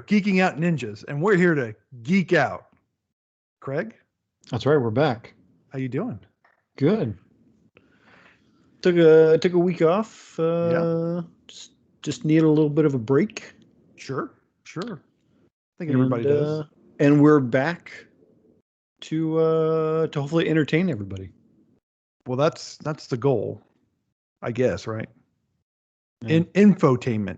Geeking Out Ninjas, and we're here to geek out. Craig? That's right, we're back. How you doing? Good. Took a week off. Just need a little bit of a break. Sure. I think everybody does. And we're back to hopefully entertain everybody. Well, that's the goal, I guess, right? Yeah. Infotainment.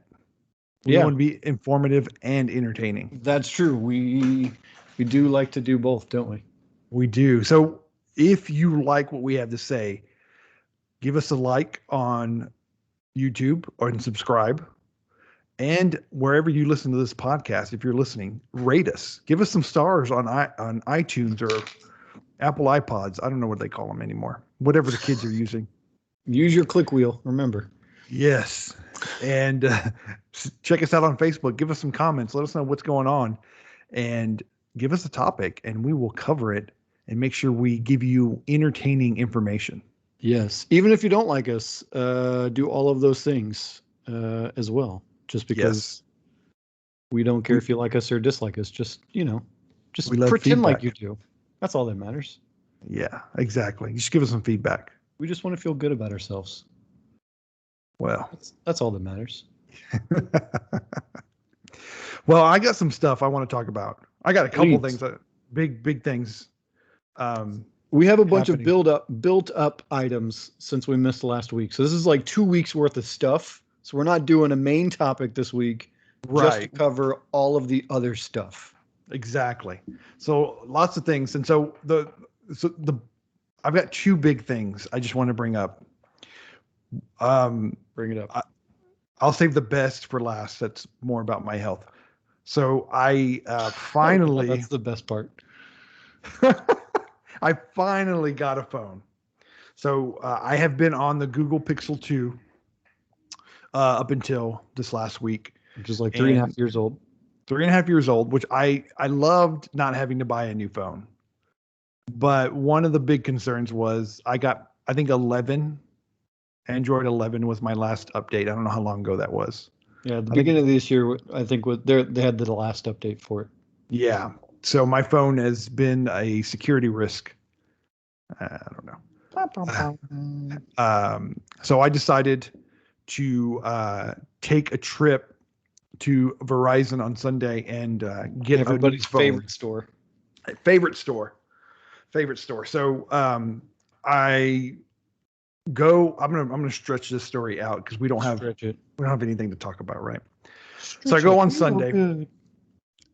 We Yeah. want to be informative and entertaining. That's true. We do like to do both, don't we? We do. So if you like what we have to say, give us a like on YouTube and subscribe. And wherever you listen to this podcast, if you're listening, rate us. Give us some stars on iTunes or Apple iPods. I don't know what they call them anymore. Whatever the kids are using. Use your click wheel, remember. Yes. And check us out on Facebook. Give us some comments. Let us know what's going on. And give us a topic, and we will cover it and make sure we give you entertaining information. Yes. Even if you don't like us, do all of those things as well. Just because we don't care if you like us or dislike us. Just pretend like you do. That's all that matters. Yeah, exactly. Just give us some feedback. We just want to feel good about ourselves. Well, that's all that matters. Well, I got some stuff I want to talk about. I got a couple things, big things. We have a bunch of built up items since we missed last week. So this is like 2 weeks worth of stuff. So we're not doing a main topic this week, just to cover all of the other stuff. Exactly. So lots of things. And so I've got two big things I just want to bring up. Bring it up. I'll save the best for last. That's more about my health. So I finally... That's the best part. I finally got a phone. So I have been on the Google Pixel 2 up until this last week. Which is like 3.5 years old. 3.5 years old, which I loved not having to buy a new phone. But one of the big concerns was I think 11, Android 11 was my last update. I don't know how long ago that was. Yeah, the beginning of this year, I think they had the last update for it. Yeah. So my phone has been a security risk. I don't know. So I decided to take a trip to Verizon on Sunday and get everybody's favorite store. Favorite store. So I go. I'm gonna stretch this story out because we don't have anything to talk about, right? So I go on Sunday. Good.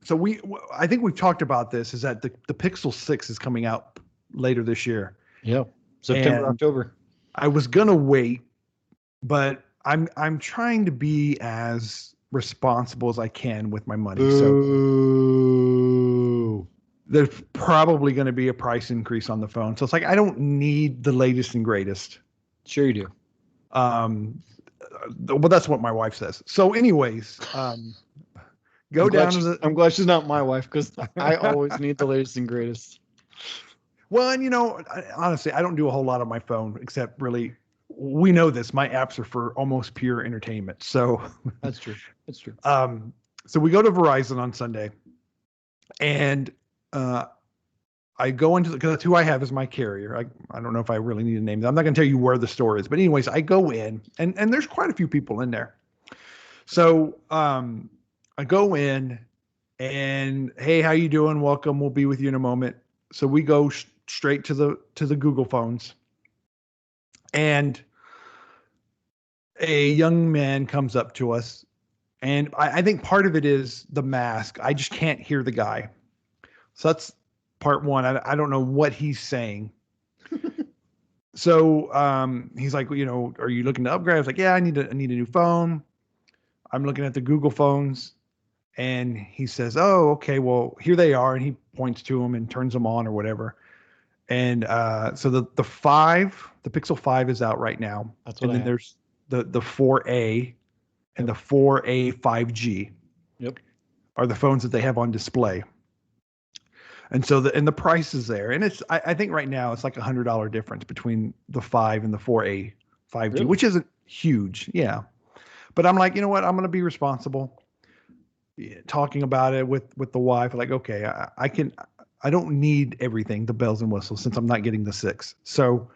So I think we've talked about this. Is that the Pixel 6 is coming out later this year? Yeah, September, October. I was gonna wait, but I'm trying to be as responsible as I can with my money. Ooh. So there's probably going to be a price increase on the phone. So it's like I don't need the latest and greatest. Sure you do. Well, that's what my wife says. So anyways, I'm glad she's not my wife because I always need the latest and greatest. Well, and honestly, I don't do a whole lot on my phone except really, we know this. My apps are for almost pure entertainment. So that's true. So we go to Verizon on Sunday, and I go into because that's who I have as my carrier. I don't know if I really need to name them. I'm not going to tell you where the store is, but anyways, I go in, and there's quite a few people in there. So I go in, and hey, how you doing? Welcome. We'll be with you in a moment. So we go straight to the Google phones, and a young man comes up to us, and I think part of it is the mask. I just can't hear the guy. So that's part one. I don't know what he's saying. So he's like, are you looking to upgrade? I was like, yeah, I need a new phone. I'm looking at the Google phones. And he says, oh, okay, well, here they are. And he points to them and turns them on or whatever. And so the Pixel 5 is out right now. Then there's the 4A and the 4A 5G. Yep. Are the phones that they have on display. And so the price is there. And it's I think right now it's like $100 difference between the 5 and the 4A 5G, which isn't huge. Yeah. But I'm like, you know what? I'm going to be responsible. talking about it with the wife. Like, okay, I don't need everything, the bells and whistles, since I'm not getting the 6. So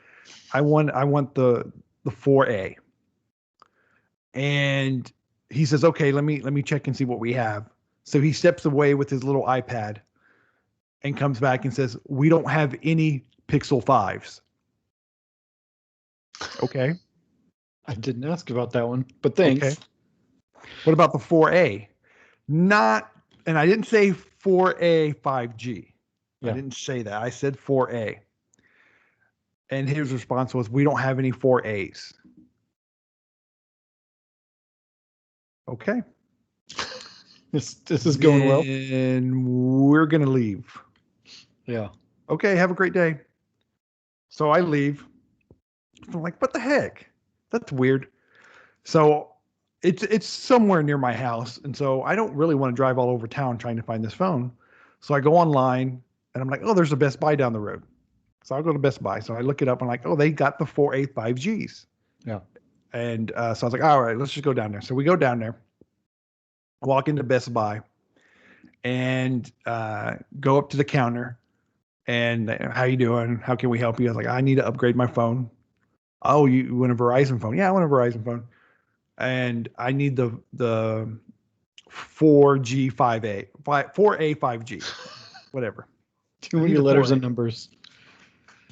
I want the 4A. And he says, okay, let me check and see what we have. So he steps away with his little iPad and comes back and says, we don't have any Pixel 5s. Okay. I didn't ask about that one, but thanks. Okay. What about the 4A? Not, and I didn't say 4A 5G. Yeah. I didn't say that. I said 4A. And his response was, we don't have any 4As. Okay. This is going well. And we're going to leave. Yeah. Okay, have a great day. So I leave. I'm like, what the heck? That's weird. So it's somewhere near my house. And so I don't really want to drive all over town trying to find this phone. So I go online and I'm like, oh, there's a Best Buy down the road. So I'll go to Best Buy. So I look it up and I'm like, oh, they got the 4A 5Gs. Yeah. And so I was like, all right, let's just go down there. So we go down there, walk into Best Buy, and go up to the counter. And how you doing? How can we help you? I was like, I need to upgrade my phone. Oh, you want a Verizon phone? Yeah, I want a Verizon phone. And I need the 4G 5A, 4A 5G, whatever. Too many letters and numbers.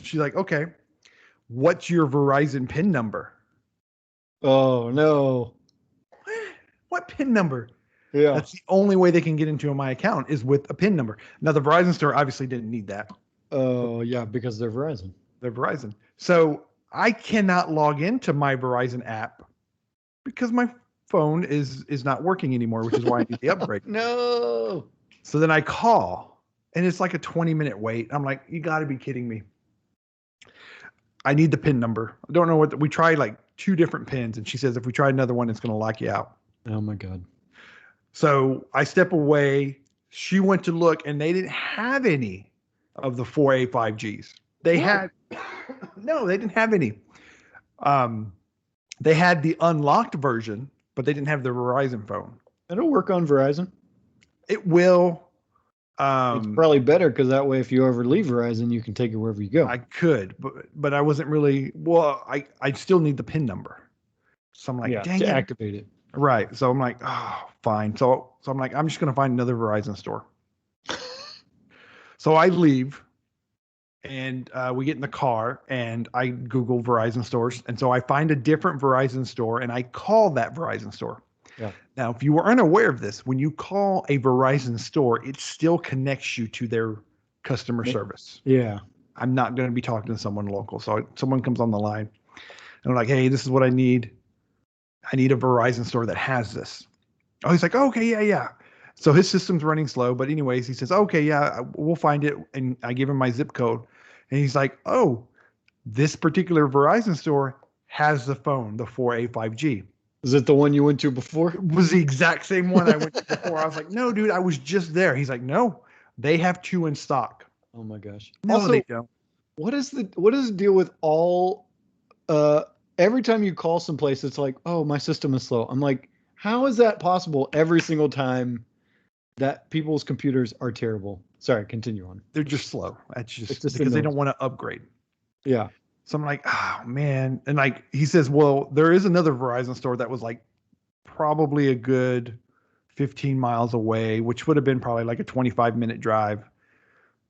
She's like, okay, what's your Verizon PIN number? Oh, no. What PIN number? Yeah. That's the only way they can get into my account is with a PIN number. Now, the Verizon store obviously didn't need that. Oh, yeah, because they're Verizon. They're Verizon. So I cannot log into my Verizon app because my phone is not working anymore, which is why I need the upgrade. No. So then I call, and it's like a 20-minute wait. I'm like, you got to be kidding me. I need the PIN number. I don't know what we tried like 2 different pins, and she says if we try another one, it's going to lock you out. Oh my God. So I step away. She went to look, and they didn't have any of the 4A 5Gs. They had no, they didn't have any. They had the unlocked version, but they didn't have the Verizon phone. It'll work on Verizon. It will. It's probably better because that way, if you ever leave Verizon, you can take it wherever you go. I could, but I wasn't really. Well, I still need the PIN number. So I'm like, dang to it. activate it. Right. So I'm like, oh, fine. So I'm like, I'm just gonna find another Verizon store. So I leave, and we get in the car, and I Google Verizon stores, and so I find a different Verizon store, and I call that Verizon store. Yeah. Now, if you were unaware of this, when you call a Verizon store, it still connects you to their customer service. Yeah. I'm not going to be talking to someone local. So someone comes on the line, and I'm like, hey, this is what I need. I need a Verizon store that has this. Oh, he's like, oh, okay, yeah. So his system's running slow. But anyways, he says, okay, yeah, we'll find it. And I give him my zip code. And he's like, oh, this particular Verizon store has the phone, the 4A 5G. Is it the one you went to before? It was the exact same one I went to before. I was like, no, dude, I was just there. He's like, no, they have 2 in stock. Oh my gosh. No, also, they don't. What is the deal with all every time you call someplace, it's like, oh, my system is slow. I'm like, how is that possible every single time that people's computers are terrible? Sorry, continue on. They're just slow. It's just because they don't want to upgrade. Yeah. So I'm like, oh man. And like he says, well, there is another Verizon store that was like probably a good 15 miles away, which would have been probably like a 25-minute drive.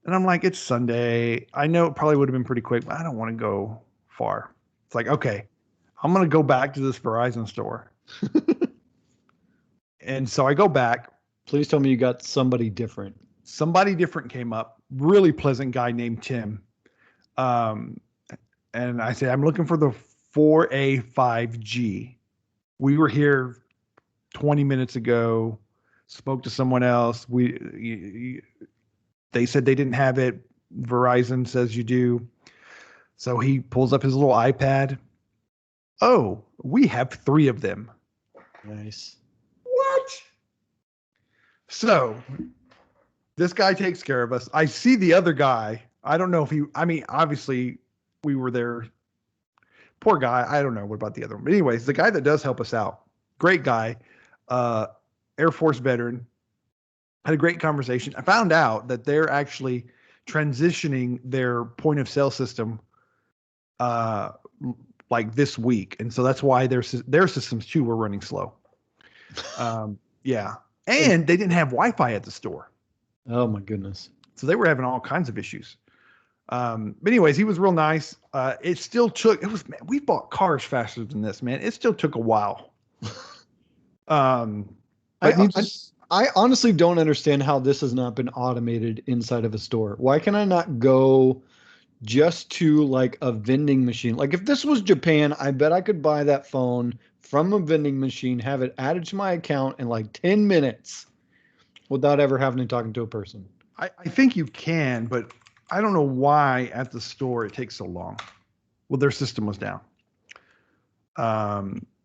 And I'm like, it's Sunday. I know it probably would have been pretty quick, but I don't want to go far. It's like, okay, I'm going to go back to this Verizon store. And so I go back. Please tell me you got somebody different. Somebody different came up. Really pleasant guy named Tim. And I said, I'm looking for the 4A 5G. We were here 20 minutes ago, spoke to someone else. They said they didn't have it. Verizon says you do. So he pulls up his little iPad. Oh, we have 3 of them. Nice. What? So this guy takes care of us. I see the other guy. I don't know if obviously we were there. Poor guy. I don't know what about the other one. But anyways, the guy that does help us out, great guy, Air Force veteran, Had a great conversation. I found out that they're actually transitioning their point of sale system like this week. And so that's why their systems too were running slow. Yeah. And they didn't have Wi-Fi at the store. Oh my goodness. So they were having all kinds of issues. But anyways, he was real nice. It still took, man, we bought cars faster than this, man. It still took a while. I honestly don't understand how this has not been automated inside of a store. Why can I not go just to like a vending machine? Like if this was Japan, I bet I could buy that phone from a vending machine, have it added to my account in like 10 minutes without ever having to talk to a person. I think you can, but I don't know why at the store it takes so long. Well, their system was down.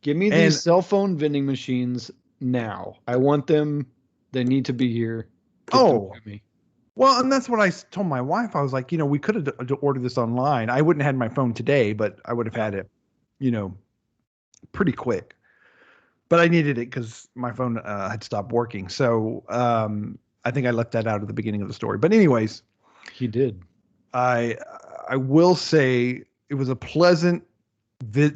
Give me these cell phone vending machines now. I want them. They need to be here. Well, and that's what I told my wife. I was like, we could have ordered this online. I wouldn't have had my phone today, but I would have had it, pretty quick. But I needed it because my phone had stopped working. So I think I left that out at the beginning of the story. But anyways, he did. I will say it was a pleasant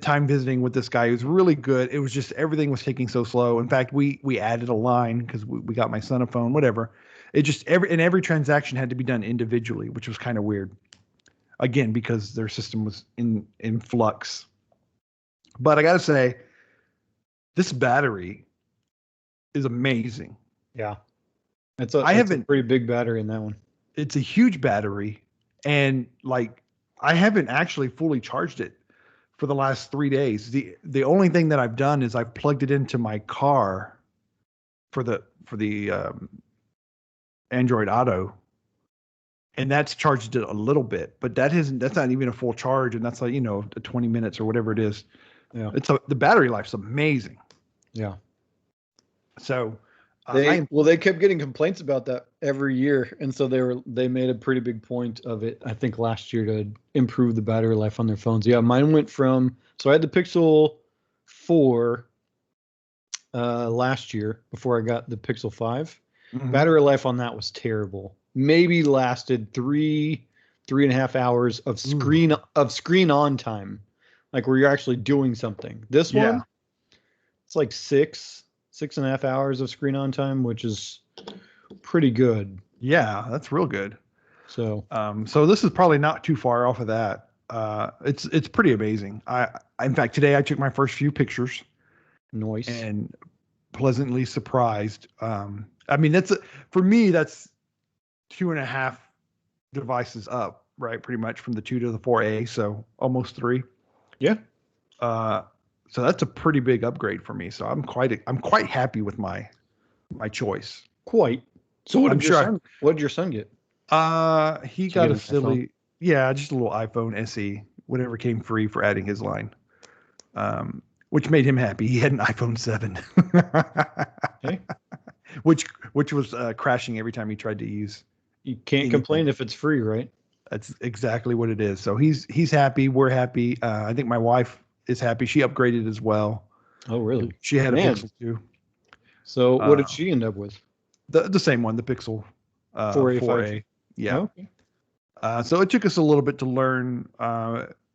time visiting with this guy. He was really good. It was just everything was taking so slow. In fact, we added a line because we got my son a phone, whatever. It just every transaction had to be done individually, which was kind of weird. Again, because their system was in flux. But I got to say, this battery is amazing. Yeah. It's a pretty big battery in that one. It's a huge battery. And like, I haven't actually fully charged it for the last 3 days. The only thing that I've done is I've plugged it into my car for the Android Auto, and that's charged it a little bit, but that's not even a full charge, and that's like 20 minutes or whatever it is. Yeah, the battery life's amazing. Yeah. So they kept getting complaints about that every year, and so they made a pretty big point of it, I think, last year to improve the battery life on their phones. Yeah, mine went from, so I had the Pixel 4 last year before I got the Pixel 5. Mm-hmm. Battery life on that was terrible. Maybe lasted 3.5 hours of screen on time, like where you're actually doing something. This one, it's like 6.5 hours of screen on time, which is pretty good. Yeah, that's real good. So this is probably not too far off of that. It's pretty amazing. In fact, today I took my first few pictures. Nice. And pleasantly surprised. I mean, for me, that's 2.5 devices up, right? Pretty much from the 2 to the 4A. So almost 3. Yeah. So that's a pretty big upgrade for me. So I'm quite happy with my choice. Quite. So what did your son get? He got a silly, just a little iPhone SE, whatever came free for adding his line. Which made him happy. He had an iPhone 7. Okay. Which was crashing every time he tried to use. You can't complain if it's free, right? That's exactly what it is. So he's happy. We're happy. I think my wife is happy. She upgraded as well. Oh, really? She had a Pixel 2. So what did she end up with? The same one, the Pixel 4A. Yeah. Oh, okay. So it took us a little bit to learn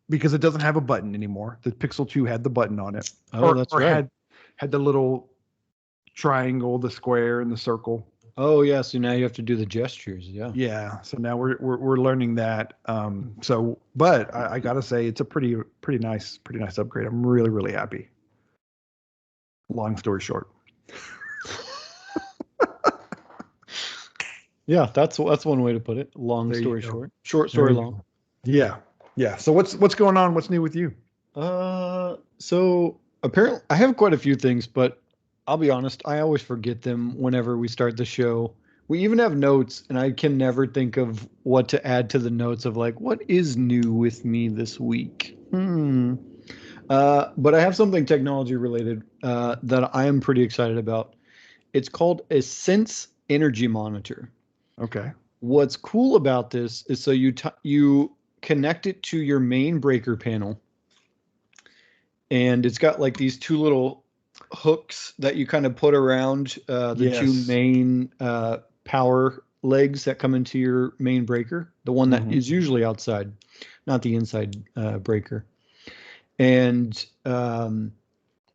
because it doesn't have a button anymore. The Pixel 2 had the button on it. Oh, that's right. Had the little triangle, the square, and the circle. Oh, yeah. So now you have to do the gestures. Yeah. Yeah. So now we're learning that. But I gotta say, it's a pretty nice upgrade. I'm really, really happy. Long story short. Yeah, that's one way to put it. Long story short. Short story long. Yeah. Yeah. So what's going on? What's new with you? So apparently I have quite a few things, but I'll be honest, I always forget them whenever we start the show. We even have notes, and I can never think of what to add to the notes of like, what is new with me this week? But I have something technology related that I am pretty excited about. It's called a Sense Energy Monitor. Okay. What's cool about this is so you connect it to your main breaker panel, and it's got like these two little hooks that you kind of put around the two main power legs that come into your main breaker, the one that is usually outside, not the inside breaker. And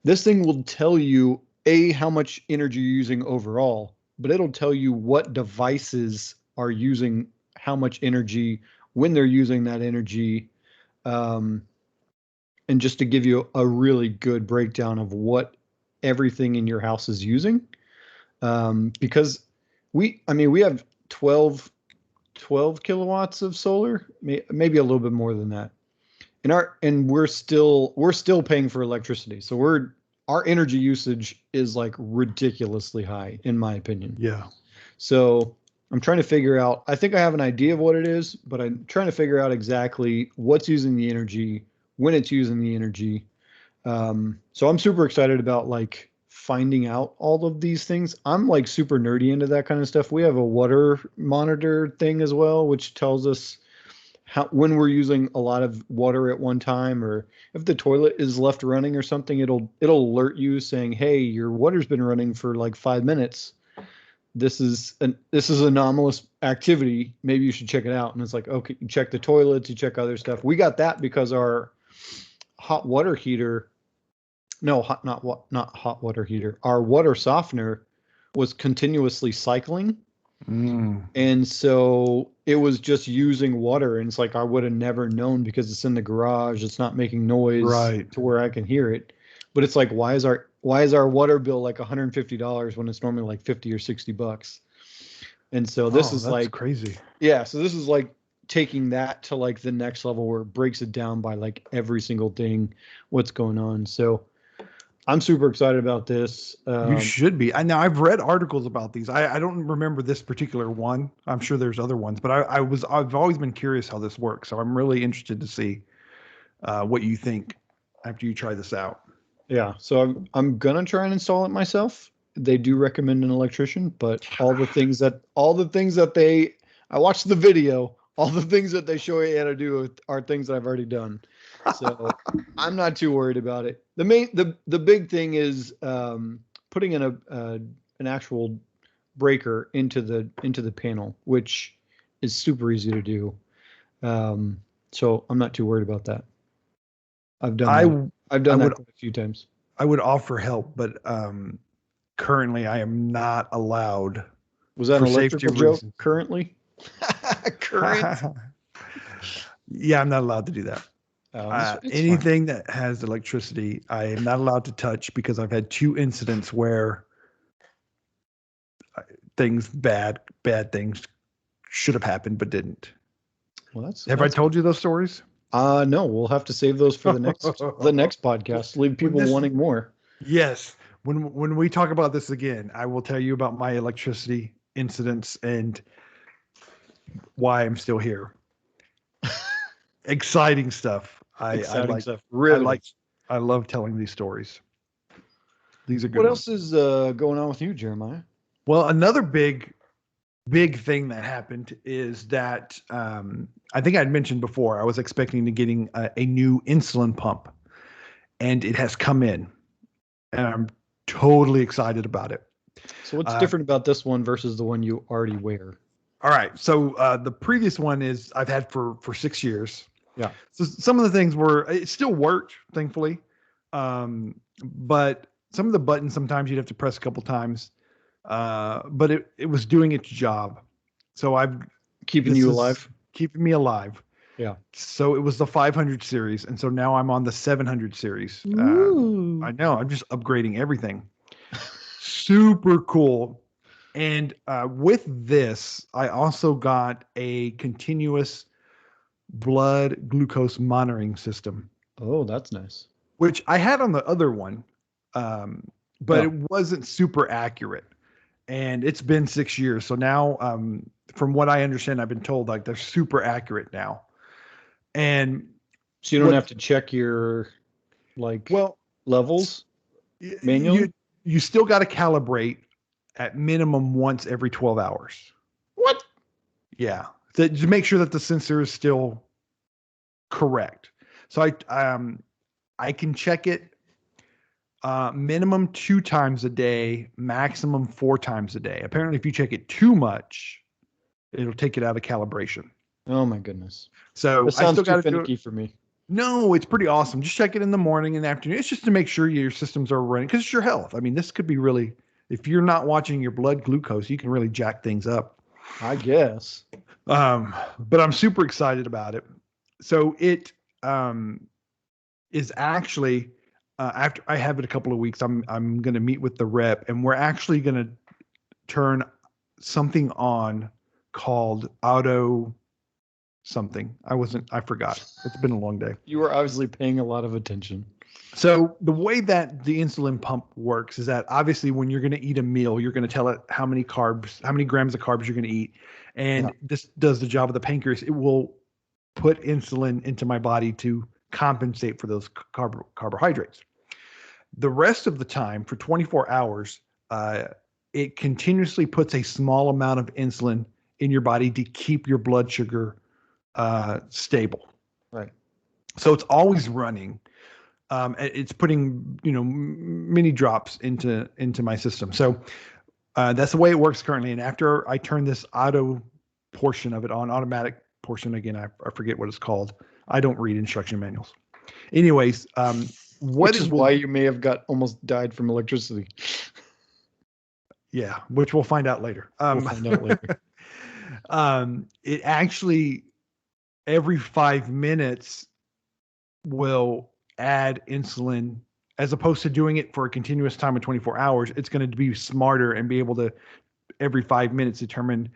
this thing will tell you, how much energy you're using overall, but it'll tell you what devices are using how much energy, when they're using that energy, and just to give you a really good breakdown of what everything in your house is using. Because we have 12 kilowatts of solar, maybe a little bit more than that. And we're still paying for electricity. So our energy usage is like ridiculously high, in my opinion. Yeah. So I'm trying to figure out, I think I have an idea of what it is, but I'm trying to figure out exactly what's using the energy, when it's using the energy. So I'm super excited about like finding out all of these things. I'm like super nerdy into that kind of stuff. We have a water monitor thing as well, which tells us when we're using a lot of water at one time, or if the toilet is left running or something, it'll alert you saying, hey, your water's been running for like 5 minutes. This is anomalous activity. Maybe you should check it out. And it's like, okay, you check the toilets, you check other stuff. We got that because our hot water heater, not hot water heater, our water softener was continuously cycling. And so it was just using water, and it's like I would have never known because it's in the garage. It's not making noise to where I can hear it. But it's like, why is our water bill like $150 when it's normally like $50 or $60? And so this is like crazy. Yeah, so this is like taking that to like the next level where it breaks it down by like every single thing, what's going on. So I'm super excited about this. You should be. Now I've read articles about these. I don't remember this particular one. I'm sure there's other ones, but I've always been curious how this works. So I'm really interested to see what you think after you try this out. Yeah. So I'm gonna try and install it myself. They do recommend an electrician, but all the things that I watched the video. All the things that they show you how to do are things that I've already done. So I'm not too worried about it. The big thing is putting in an actual breaker into the panel, which is super easy to do. So I'm not too worried about that. I've done that a few times. I would offer help, but currently I am not allowed. Was that an electrical joke? Currently? Current? Yeah, I'm not allowed to do that. Anything that has electricity, I am not allowed to touch because I've had 2 incidents where bad things should have happened but didn't. Well, have I told you those stories? No, we'll have to save those for the next podcast. Leave people wanting more. Yes. When we talk about this again, I will tell you about my electricity incidents and why I'm still here. Exciting stuff. Exciting stuff. Really, I love telling these stories. These are good. What else is going on with you, Jeremiah? Well, another big thing that happened is that I think I'd mentioned before, I was expecting to getting a new insulin pump, and it has come in, and I'm totally excited about it. So what's different about this one versus the one you already wear? All right. So the previous one is I've had for 6 years. Yeah. So some of the things it still worked, thankfully. But some of the buttons, sometimes you'd have to press a couple times. But it was doing its job. So keeping me alive. Yeah. So it was the 500 series. And so now I'm on the 700 series. I know. I'm just upgrading everything. Super cool. And with this, I also got a continuous blood glucose monitoring system. Oh, that's nice. Which I had on the other one, but it wasn't super accurate. And it's been 6 years. So now, from what I understand, I've been told like they're super accurate now. And so you don't have to check your levels manually? You still got to calibrate at minimum once every 12 hours. What? Yeah. To make sure that the sensor is still correct. So I can check it Minimum 2 times a day, maximum 4 times a day. Apparently, if you check it too much, it'll take it out of calibration. Oh my goodness. So That I sounds still got too to do finicky it. for me. No, it's pretty awesome. Just check it in the morning and afternoon. It's just to make sure your systems are running because it's your health. I mean, this could be really, if you're not watching your blood glucose, you can really jack things up. I guess. But I'm super excited about it. So it is actually after I have it a couple of weeks, I'm going to meet with the rep, and we're actually going to turn something on called auto something. I forgot. It's been a long day. You were obviously paying a lot of attention. So the way that the insulin pump works is that obviously when you're going to eat a meal, you're going to tell it how many grams of carbs you're going to eat. And this does the job of the pancreas. It will put insulin into my body to compensate for those carbohydrates. The rest of the time, for 24 hours, it continuously puts a small amount of insulin in your body to keep your blood sugar stable. Right. So it's always running. It's putting, mini drops into my system. So that's the way it works currently. And after I turn this auto portion of it on, automatic portion, again, I forget what it's called. I don't read instruction manuals. Anyways, which is why you may have almost died from electricity. Yeah, which we'll find out later. We'll find out later. It actually every 5 minutes will add insulin as opposed to doing it for a continuous time of 24 hours. It's going to be smarter and be able to every 5 minutes determine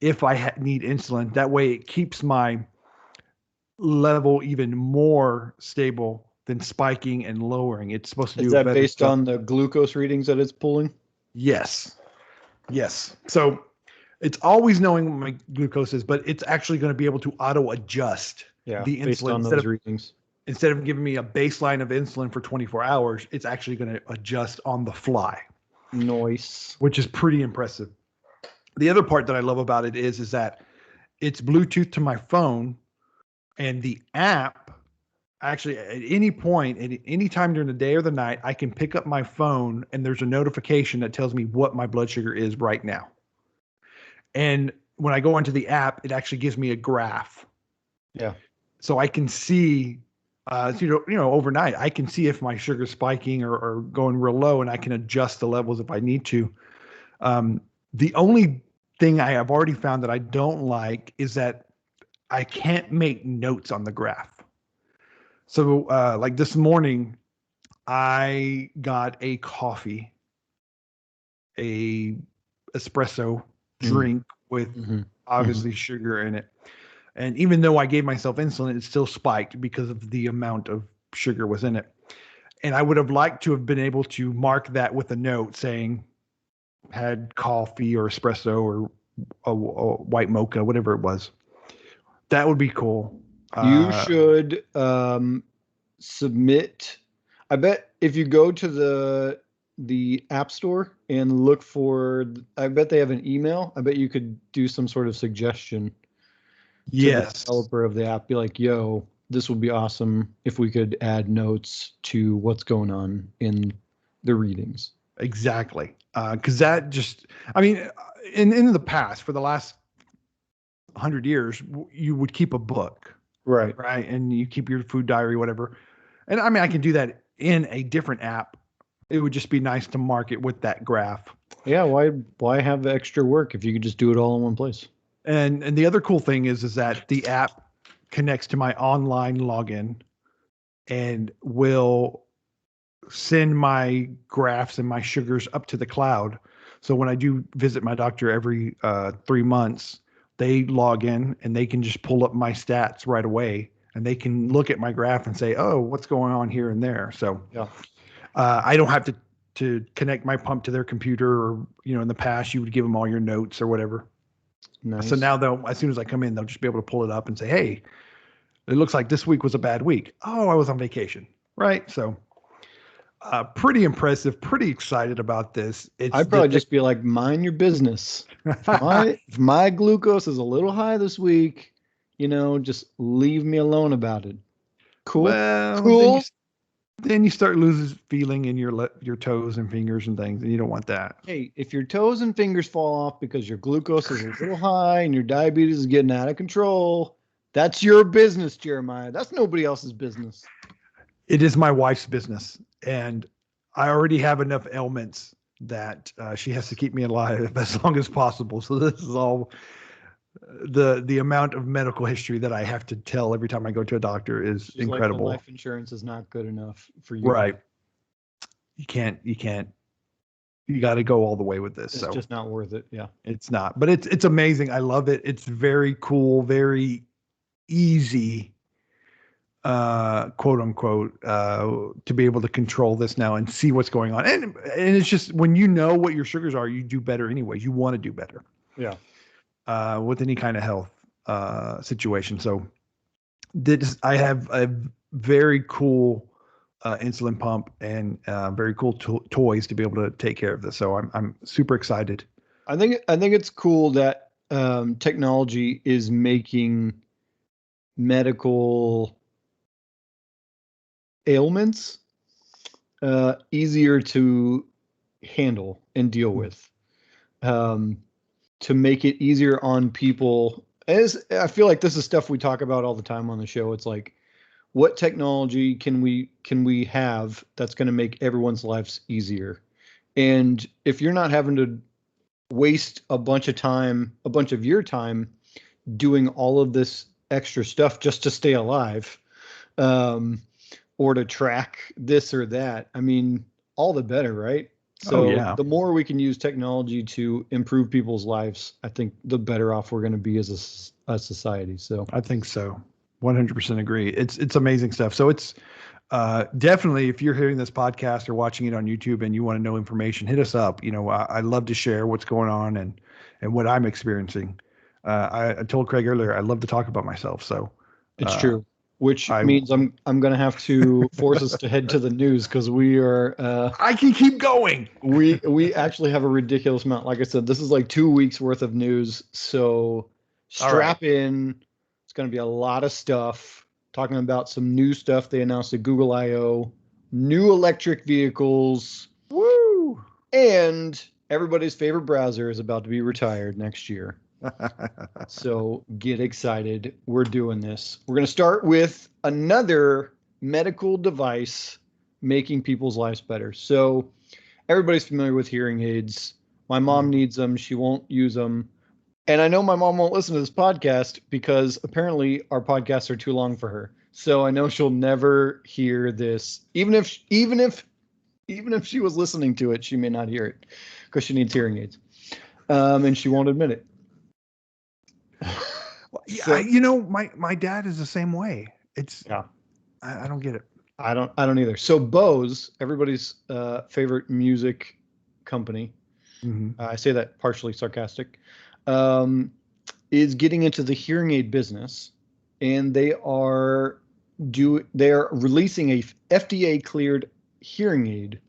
if I need insulin. That way it keeps my level even more stable than spiking and lowering. It's supposed to do. Is that based on the glucose readings that it's pulling? Yes. So it's always knowing what my glucose is, but it's actually going to be able to auto adjust the insulin based on those readings. Instead of giving me a baseline of insulin for 24 hours, it's actually going to adjust on the fly. Nice. Which is pretty impressive. The other part that I love about it is that it's Bluetooth to my phone, and the app actually at any point, at any time during the day or the night, I can pick up my phone and there's a notification that tells me what my blood sugar is right now. And when I go into the app, it actually gives me a graph. Yeah. So I can see, overnight, I can see if my sugar's spiking or going real low, and I can adjust the levels if I need to. The only thing I have already found that I don't like is that I can't make notes on the graph. So like this morning, I got a coffee, a espresso drink with obviously sugar in it. And even though I gave myself insulin, it still spiked because of the amount of sugar was in it. And I would have liked to have been able to mark that with a note saying had coffee or espresso or a white mocha, whatever it was. That would be cool. You should submit. I bet if you go to the App Store and look for, I bet they have an email. I bet you could do some sort of suggestion. Yes. To the developer of the app, be like, yo, this would be awesome if we could add notes to what's going on in the readings. Exactly. Because that just, I mean, in the past, for the last 100 years, you would keep a book. Right. And you keep your food diary, whatever. And I mean, I can do that in a different app. It would just be nice to mark it with that graph. Yeah. Why have the extra work if you could just do it all in one place? And the other cool thing is that the app connects to my online login and will send my graphs and my sugars up to the cloud. So when I do visit my doctor every 3 months, they log in and they can just pull up my stats right away, and they can look at my graph and say, oh, what's going on here and there. So I don't have to connect my pump to their computer, or, in the past you would give them all your notes or whatever. Nice. So now as soon as I come in, they'll just be able to pull it up and say, hey, it looks like this week was a bad week. Oh, I was on vacation. Right. So pretty impressive, pretty excited about this. I'd probably just be like, mind your business. If my glucose is a little high this week, just leave me alone about it. Cool. Well, cool. then you start losing feeling in your toes and fingers and things, and you don't want that. Hey, if your toes and fingers fall off because your glucose is a little high and your diabetes is getting out of control, that's your business, Jeremiah. That's nobody else's business. It is my wife's business, and I already have enough ailments that she has to keep me alive as long as possible. So this is all the amount of medical history that I have to tell every time I go to a doctor is incredible. Like life insurance is not good enough for you. Right. You can't, you got to go all the way with this. It's just not worth it. Yeah. It's not, but it's amazing. I love it. It's very cool, very easy, quote unquote, to be able to control this now and see what's going on. And it's just, when you know what your sugars are, you do better anyway. You want to do better. Yeah. With any kind of health situation. So I have a very cool insulin pump and very cool toys to be able to take care of this. So I'm super excited. I think it's cool that technology is making medical ailments easier to handle and deal with. To make it easier on people. As I feel like this is stuff we talk about all the time on the show. It's like, what technology can we have that's going to make everyone's lives easier? And if you're not having to waste a bunch of your time doing all of this extra stuff just to stay alive, or to track this or that, I mean, all the better, right? So the more we can use technology to improve people's lives, I think the better off we're going to be as a society. So I think so. 100% agree. It's amazing stuff. So it's definitely, if you're hearing this podcast or watching it on YouTube and you want to know information, hit us up. I love to share what's going on and what I'm experiencing. I told Craig earlier, I love to talk about myself. So it's true. Which means I'm going to have to force us to head to the news, because we are. I can keep going. We actually have a ridiculous amount. Like I said, this is like 2 weeks worth of news. So strap in. It's going to be a lot of stuff. Talking about some new stuff they announced at Google I/O, new electric vehicles. Woo! And everybody's favorite browser is about to be retired next year. So get excited. We're doing this. We're going to start with another medical device making people's lives better. So everybody's familiar with hearing aids. My mom needs them. She won't use them. And I know my mom won't listen to this podcast because apparently our podcasts are too long for her. So I know she'll never hear this. Even if she was listening to it, she may not hear it because she needs hearing aids. And she won't admit it. So, my dad is the same way. I don't get it. I don't either. So Bose, everybody's favorite music company, I say that partially sarcastic, is getting into the hearing aid business, and they are releasing a FDA-cleared hearing aid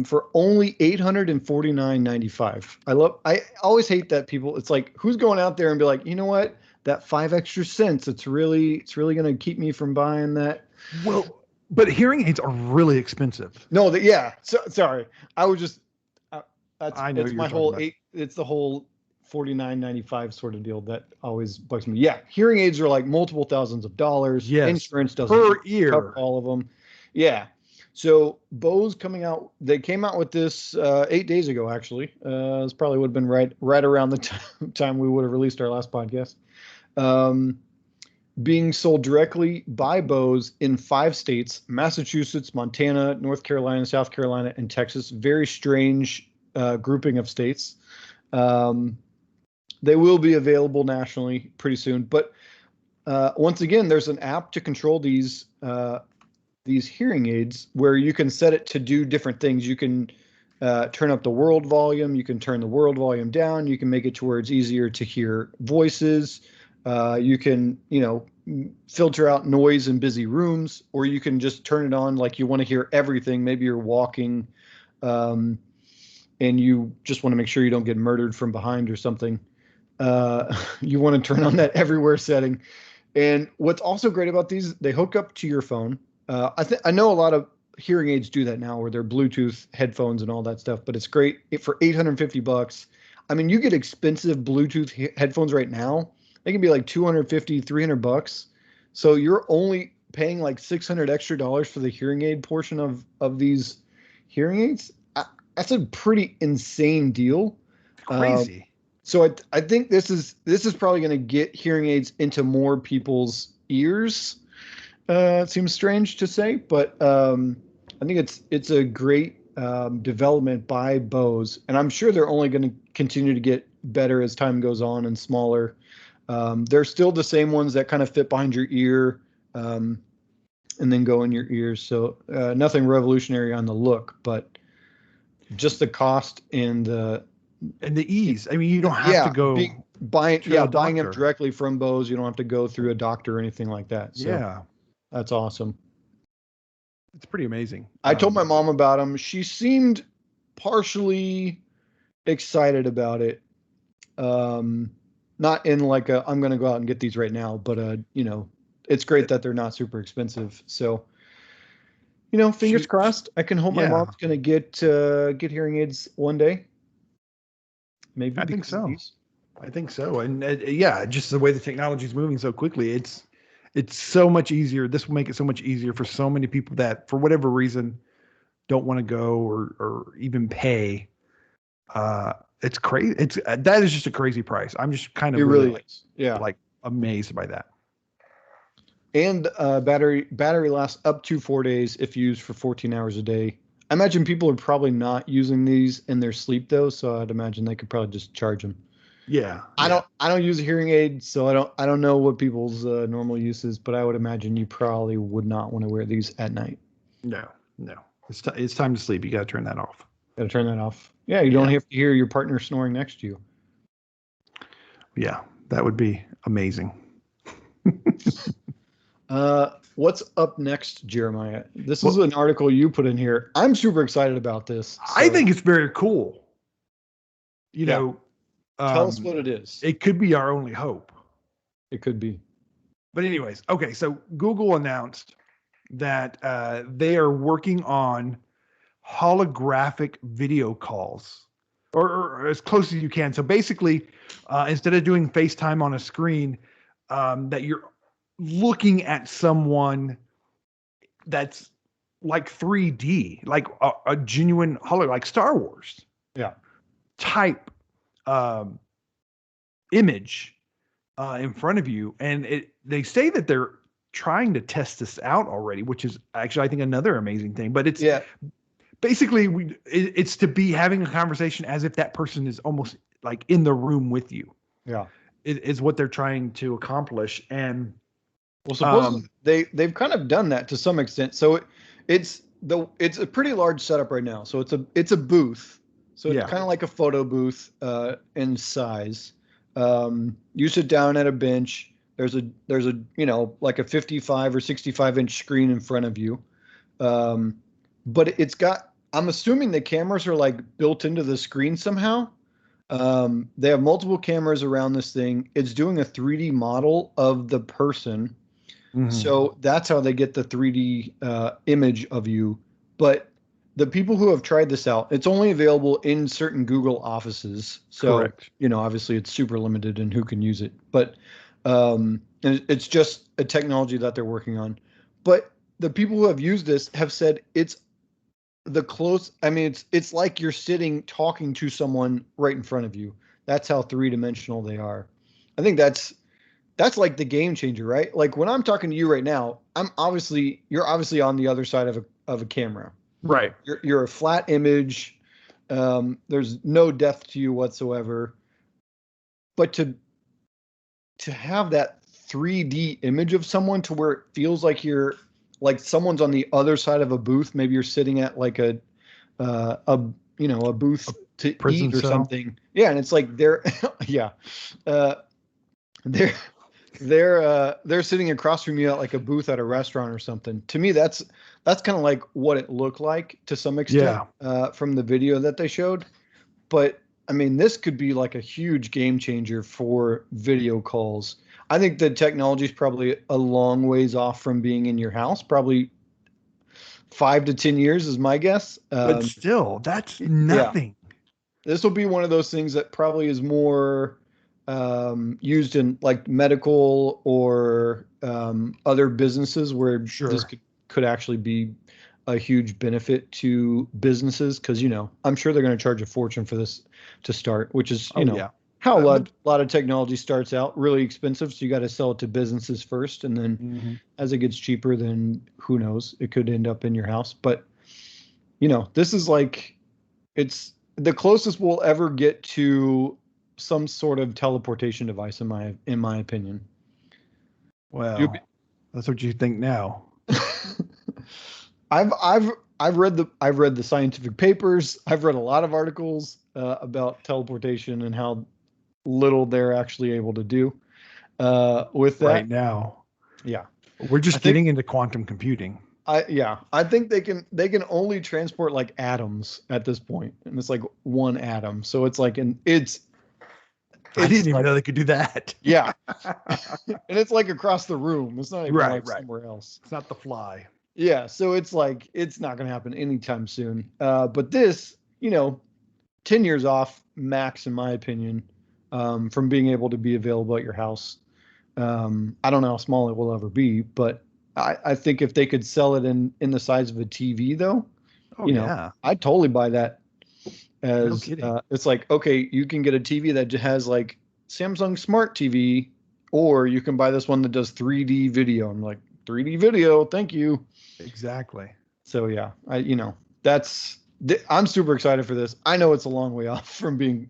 for only $849.95. I always hate that people. It's like, who's going out there and be like, you know what, that 5 extra cents, it's really going to keep me from buying that. Well, but hearing aids are really expensive. No, So, sorry, I was just. I know it's my whole eight. It's the whole $49.95 sort of deal that always bugs me. Yeah, hearing aids are like multiple thousands of dollars. Yes, insurance doesn't per ear cover all of them. Yeah. So Bose they came out with this 8 days ago, actually. This probably would have been right around the time we would have released our last podcast. Being sold directly by Bose in 5 states: Massachusetts, Montana, North Carolina, South Carolina, and Texas. Very strange grouping of states. They will be available nationally pretty soon. But once again, there's an app to control these hearing aids where you can set it to do different things. You can turn up the world volume. You can turn the world volume down. You can make it to where it's easier to hear voices. You can, filter out noise in busy rooms, or you can just turn it on like you want to hear everything. Maybe you're walking and you just want to make sure you don't get murdered from behind or something. You want to turn on that everywhere setting. And what's also great about these, they hook up to your phone. I know a lot of hearing aids do that now, where they're Bluetooth headphones and all that stuff. But it's great for $850. I mean, you get expensive Bluetooth headphones right now. They can be like $250, $300. So you're only paying like $600 extra for the hearing aid portion of these hearing aids. That's a pretty insane deal. Crazy. So I think this is probably going to get hearing aids into more people's ears. It seems strange to say, but I think it's a great development by Bose, and I'm sure they're only going to continue to get better as time goes on and smaller. They're still the same ones that kind of fit behind your ear and then go in your ears. So nothing revolutionary on the look, but just the cost and the ease. I mean, you don't have to go buying them directly from Bose. You don't have to go through a doctor or anything like that. So yeah, that's awesome. It's pretty amazing. I told my mom about them. She seemed partially excited about it. Not in like I'm going to go out and get these right now, but it's great that they're not super expensive. So, fingers crossed. I can hope my mom's going to get hearing aids one day. Maybe I think so. I think so. And just the way the technology is moving so quickly, it's so much easier. This will make it so much easier for so many people that, for whatever reason, don't want to go or even pay. It's crazy. That is just a crazy price. I'm just kind of like amazed by that. And battery lasts up to 4 days if used for 14 hours a day. I imagine people are probably not using these in their sleep though, so I'd imagine they could probably just charge them. Yeah. I don't use a hearing aid, so I don't know what people's normal use is, but I would imagine you probably would not want to wear these at night. No. It's time to sleep. You got to turn that off. Got to turn that off. Yeah, you don't have to hear your partner snoring next to you. Yeah, that would be amazing. What's up next, Jeremiah? This is an article you put in here. I'm super excited about this. So. I think it's very cool. Tell us what it is. It could be our only hope. It could be. But anyways, okay, so Google announced that they are working on holographic video calls, or as close as you can. So basically, instead of doing FaceTime on a screen, that you're looking at someone that's like 3D, like a genuine like Star Wars type image in front of you. And they say that they're trying to test this out already, which is actually, I think, another amazing thing. But it's basically it's to be having a conversation as if that person is almost like in the room with you. Yeah, it is what they're trying to accomplish. And well, supposedly they've kind of done that to some extent. So it's a pretty large setup right now. So it's a booth. So it's kind of like a photo booth in size. You sit down at a bench. There's a like a 55 or 65 inch screen in front of you. But I'm assuming the cameras are like built into the screen somehow. They have multiple cameras around this thing. It's doing a 3D model of the person. Mm-hmm. So that's how they get the 3D image of you. But the people who have tried this out, it's only available in certain Google offices. So, correct. Obviously it's super limited in who can use it. But it's just a technology that they're working on. But the people who have used this have said it's it's like you're sitting talking to someone right in front of you. That's how 3-dimensional they are. I think that's like the game changer, right? Like when I'm talking to you right now, you're obviously on the other side of a camera. Right. You're a flat image. There's no depth to you whatsoever. But to have that 3D image of someone to where it feels like you're like someone's on the other side of a booth. Maybe you're sitting at like a booth to eat or something. Yeah, and it's like they're they're sitting across from you at like a booth at a restaurant or something. To me, that's kind of like what it looked like to some extent from the video that they showed. But I mean, this could be like a huge game changer for video calls. I think the technology is probably a long ways off from being in your house, probably 5 to 10 years is my guess. But still, that's nothing. Yeah. This will be one of those things that probably is more used in like medical or other businesses where this could actually be a huge benefit to businesses, because I'm sure they're going to charge a fortune for this to start, which is how a lot of technology starts out really expensive. So you got to sell it to businesses first, and then as it gets cheaper, then who knows, it could end up in your house. But this is like, it's the closest we'll ever get to some sort of teleportation device, in my opinion. Well, that's what you think now. I've read the scientific papers. I've read a lot of articles about teleportation and how little they're actually able to do with that right now. Yeah, we're just getting into quantum computing. I think they can only transport like atoms at this point, and it's like one atom. So it's like I didn't even know they could do that. Yeah, and it's like across the room. It's not even like somewhere else. It's not the fly. Yeah, so it's like it's not going to happen anytime soon. But this, 10 years off max, in my opinion, from being able to be available at your house. I don't know how small it will ever be, but I think if they could sell it in the size of a TV, though, I'd totally buy that. As it's like, okay, you can get a TV that has like Samsung Smart TV, or you can buy this one that does 3D video. I'm like, 3D video, thank you. Exactly. So yeah, I'm super excited for this. I know it's a long way off from being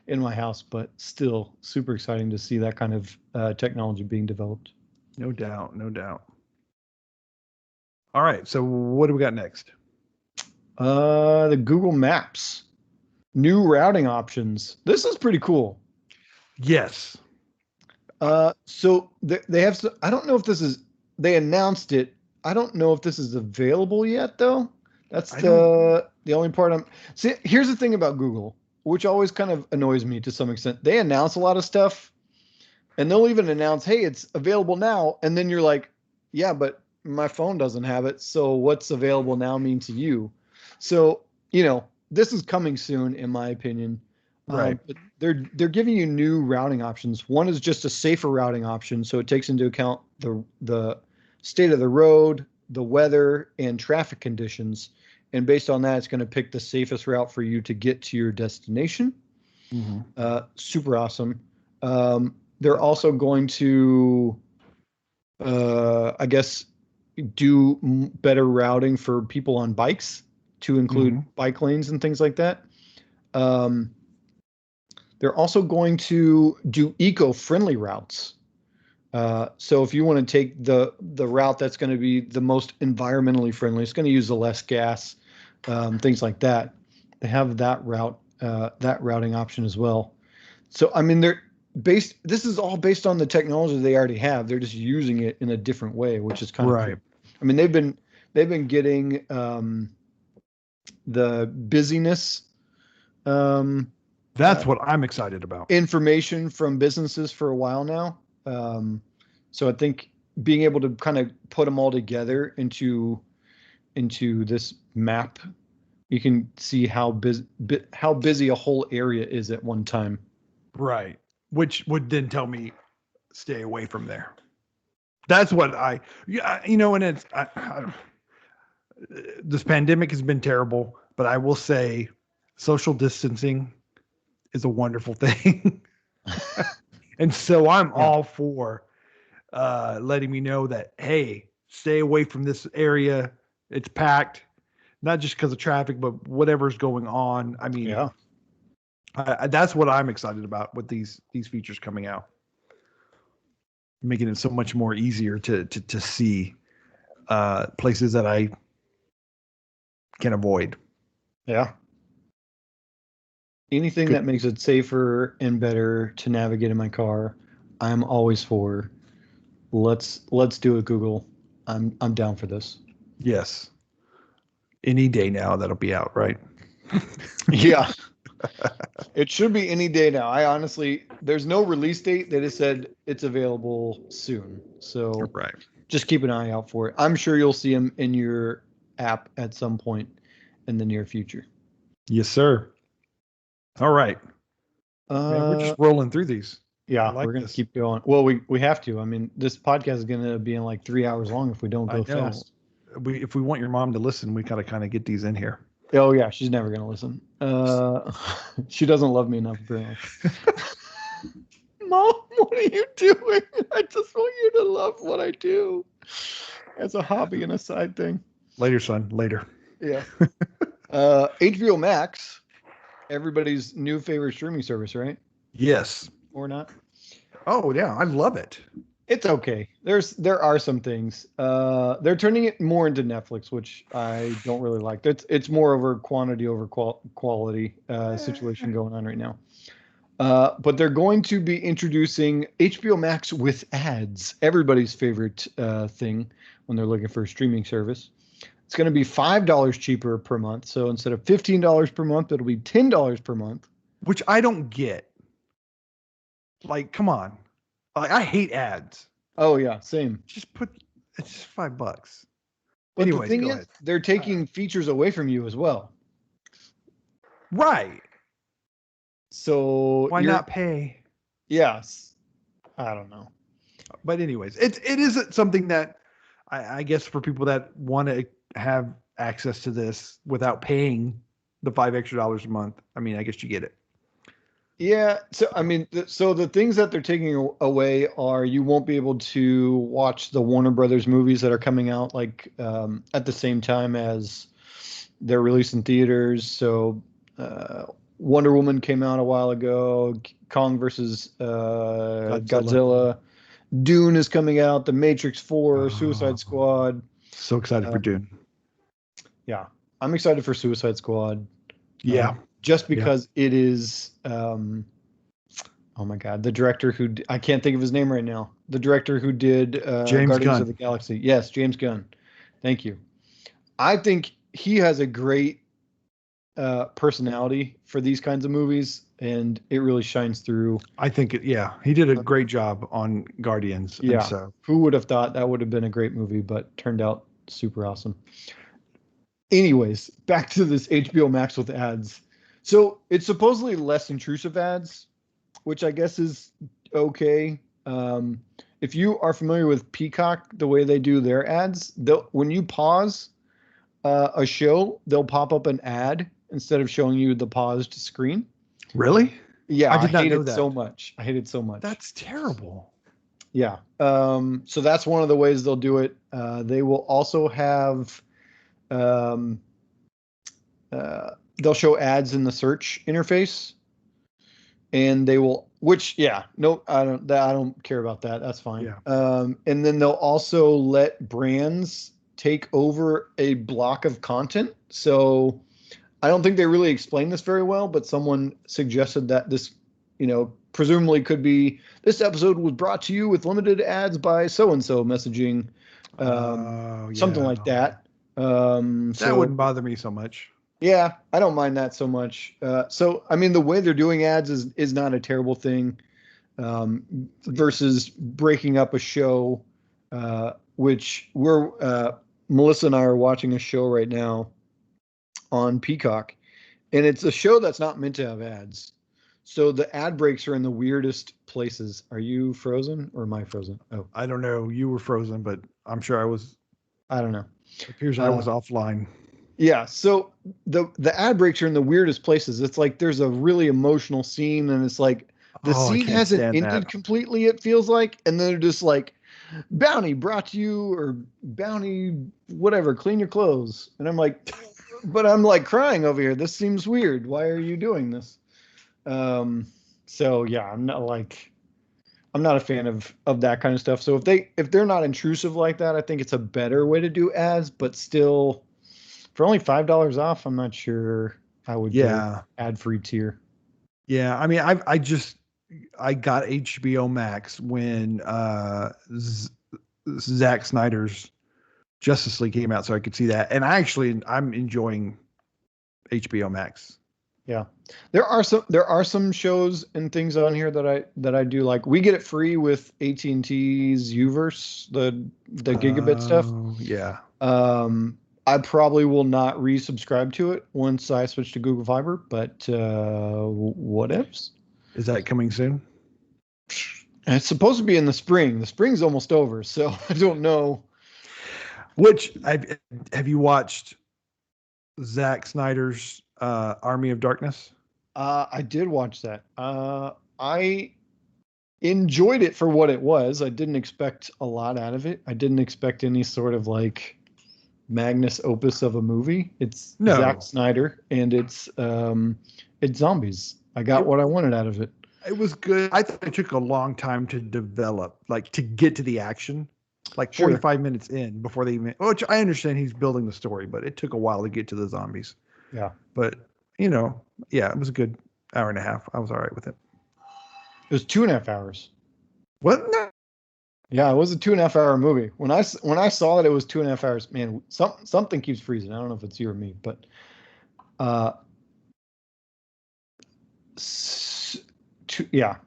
in my house, but still super exciting to see that kind of technology being developed. No doubt. All right, so what do we got next? The Google Maps, new routing options. This is pretty cool. Yes. So they have. I don't know if this is. They announced it. I don't know if this is available yet, though. That's the only part See, here's the thing about Google, which always kind of annoys me to some extent. They announce a lot of stuff, and they'll even announce, hey, it's available now. And then you're like, yeah, but my phone doesn't have it. So what's available now mean to you? So, this is coming soon, in my opinion. Right. But they're giving you new routing options. One is just a safer routing option. So it takes into account the state of the road, the weather, and traffic conditions. And based on that, it's going to pick the safest route for you to get to your destination. Super awesome. They're also going to, I guess, do better routing for people on bikes, to include bike lanes and things like that. They're also going to do eco-friendly routes. So if you want to take the route that's going to be the most environmentally friendly, it's going to use the less gas, things like that. They have that routing option as well. So, I mean, this is all based on the technology they already have. They're just using it in a different way, which is kind of cool. I mean, they've been getting the busyness. That's what I'm excited about. Information from businesses for a while now. So I think being able to kind of put them all together into this map, you can see how busy a whole area is at one time. Right. Which would then tell me stay away from there. That's what and it's, this pandemic has been terrible, but I will say social distancing is a wonderful thing. And so I'm all for letting me know that, hey, stay away from this area. It's packed, not just because of traffic, but whatever's going on. I mean, that's what I'm excited about with these features coming out, making it so much more easier to see places that I can avoid. Yeah. Anything that makes it safer and better to navigate in my car, I'm always for. Let's do it, Google. I'm down for this. Yes. Any day now that'll be out, right? Yeah. It should be any day now. I honestly, there's no release date. They just said it's available soon. So just keep an eye out for it. I'm sure you'll see them in your app at some point in the near future. Yes, sir. All right. Man, we're just rolling through these. Yeah, we're going to keep going. Well, we have to. I mean, this podcast is going to be in like 3 hours long if we don't go fast. If we want your mom to listen, we got to kind of get these in here. Oh, yeah. She's never going to listen. She doesn't love me enough, apparently. Mom, what are you doing? I just want you to love what I do as a hobby and a side thing. Later, son. Later. Yeah. HBO Max, everybody's new favorite streaming service, right? Yes. Or not? Oh, yeah. I love it. It's okay. There are some things. They're turning it more into Netflix, which I don't really like. It's more over quantity over quality situation going on right now. But they're going to be introducing HBO Max with ads. Everybody's favorite thing when they're looking for a streaming service. It's going to be $5 cheaper per month. So instead of $15 per month, it'll be $10 per month. Which I don't get. Like, come on. Like, I hate ads. Oh yeah, same. It's just $5. But anyways, the thing is, they're taking features away from you as well. Right. So why not pay? Yes. I don't know. But anyways, it is something that I guess for people that want to have access to this without paying the $5 extra a month. I mean, I guess you get it. Yeah. So, I mean, so the things that they're taking away are you won't be able to watch the Warner Brothers movies that are coming out like at the same time as they're released in theaters. So Wonder Woman came out a while ago, Kong versus Godzilla. Dune is coming out, The Matrix 4, Suicide Squad. So excited for Dune. Yeah. I'm excited for Suicide Squad. Yeah. Just because it is, oh my God, the director who, I can't think of his name right now. The director who did Guardians of the Galaxy. Yes, James Gunn. Thank you. I think he has a great personality for these kinds of movies, and it really shines through. I think, he did a great job on Guardians. Yeah. So who would have thought that would have been a great movie, but turned out super awesome. Anyways, back to this HBO Max with ads. So it's supposedly less intrusive ads, which I guess is okay. If you are familiar with Peacock, the way they do their ads, when you pause a show, they'll pop up an ad instead of showing you the paused screen. Really? Yeah, I hate it so much. I hate it so much. That's terrible. Yeah. So that's one of the ways they'll do it. They will also have they'll show ads in the search interface, and they will, I don't care about that. That's fine. Yeah. And then they'll also let brands take over a block of content. So I don't think they really explained this very well, but someone suggested that this, presumably could be, this episode was brought to you with limited ads by so-and-so messaging, something like that. That wouldn't bother me so much. Yeah, I don't mind that so much. So, I mean, the way they're doing ads is not a terrible thing, versus breaking up a show, which Melissa and I are watching a show right now on Peacock, and it's a show that's not meant to have ads. So the ad breaks are in the weirdest places. Are you frozen or am I frozen? Oh, I don't know. You were frozen, but I'm sure I was. I don't know. It appears I was offline. Yeah. So the ad breaks are in the weirdest places. It's like there's a really emotional scene, and it's like the scene hasn't ended completely, it feels like, and then they're just like, bounty brought to you, or bounty whatever, clean your clothes. And I'm like, but I'm like crying over here. This seems weird. Why are you doing this? So yeah, I'm not a fan of that kind of stuff. So if they're not intrusive like that, I think it's a better way to do ads, but still for only $5 off, I'm not sure I would go ad-free tier. Yeah. I mean, I got HBO Max when Zack Snyder's Justice League came out, so I could see that. And I'm enjoying HBO Max. Yeah, there are some shows and things on here that I do like. We get it free with AT&T's Uverse, the gigabit stuff. Yeah. I probably will not resubscribe to it once I switch to Google Fiber, but what ifs? Is that coming soon? It's supposed to be in the spring. The spring's almost over, so I don't know. Have you watched Zack Snyder's Army of Darkness? I did watch that. I enjoyed it for what it was. I didn't expect a lot out of it. I didn't expect any sort of like magnus opus of a movie. It's Zack Snyder, and it's zombies. I got what I wanted out of it. It was good. I thought it took a long time to develop, like to get to the action, like 45 minutes in before they even. Which I understand he's building the story, but it took a while to get to the zombies. Yeah, but it was a good hour and a half. I was all right with it. It was 2.5 hours. What? No. Yeah, it was a 2.5 hour movie. When I saw it, it was 2.5 hours. Man, something keeps freezing. I don't know if it's you or me, but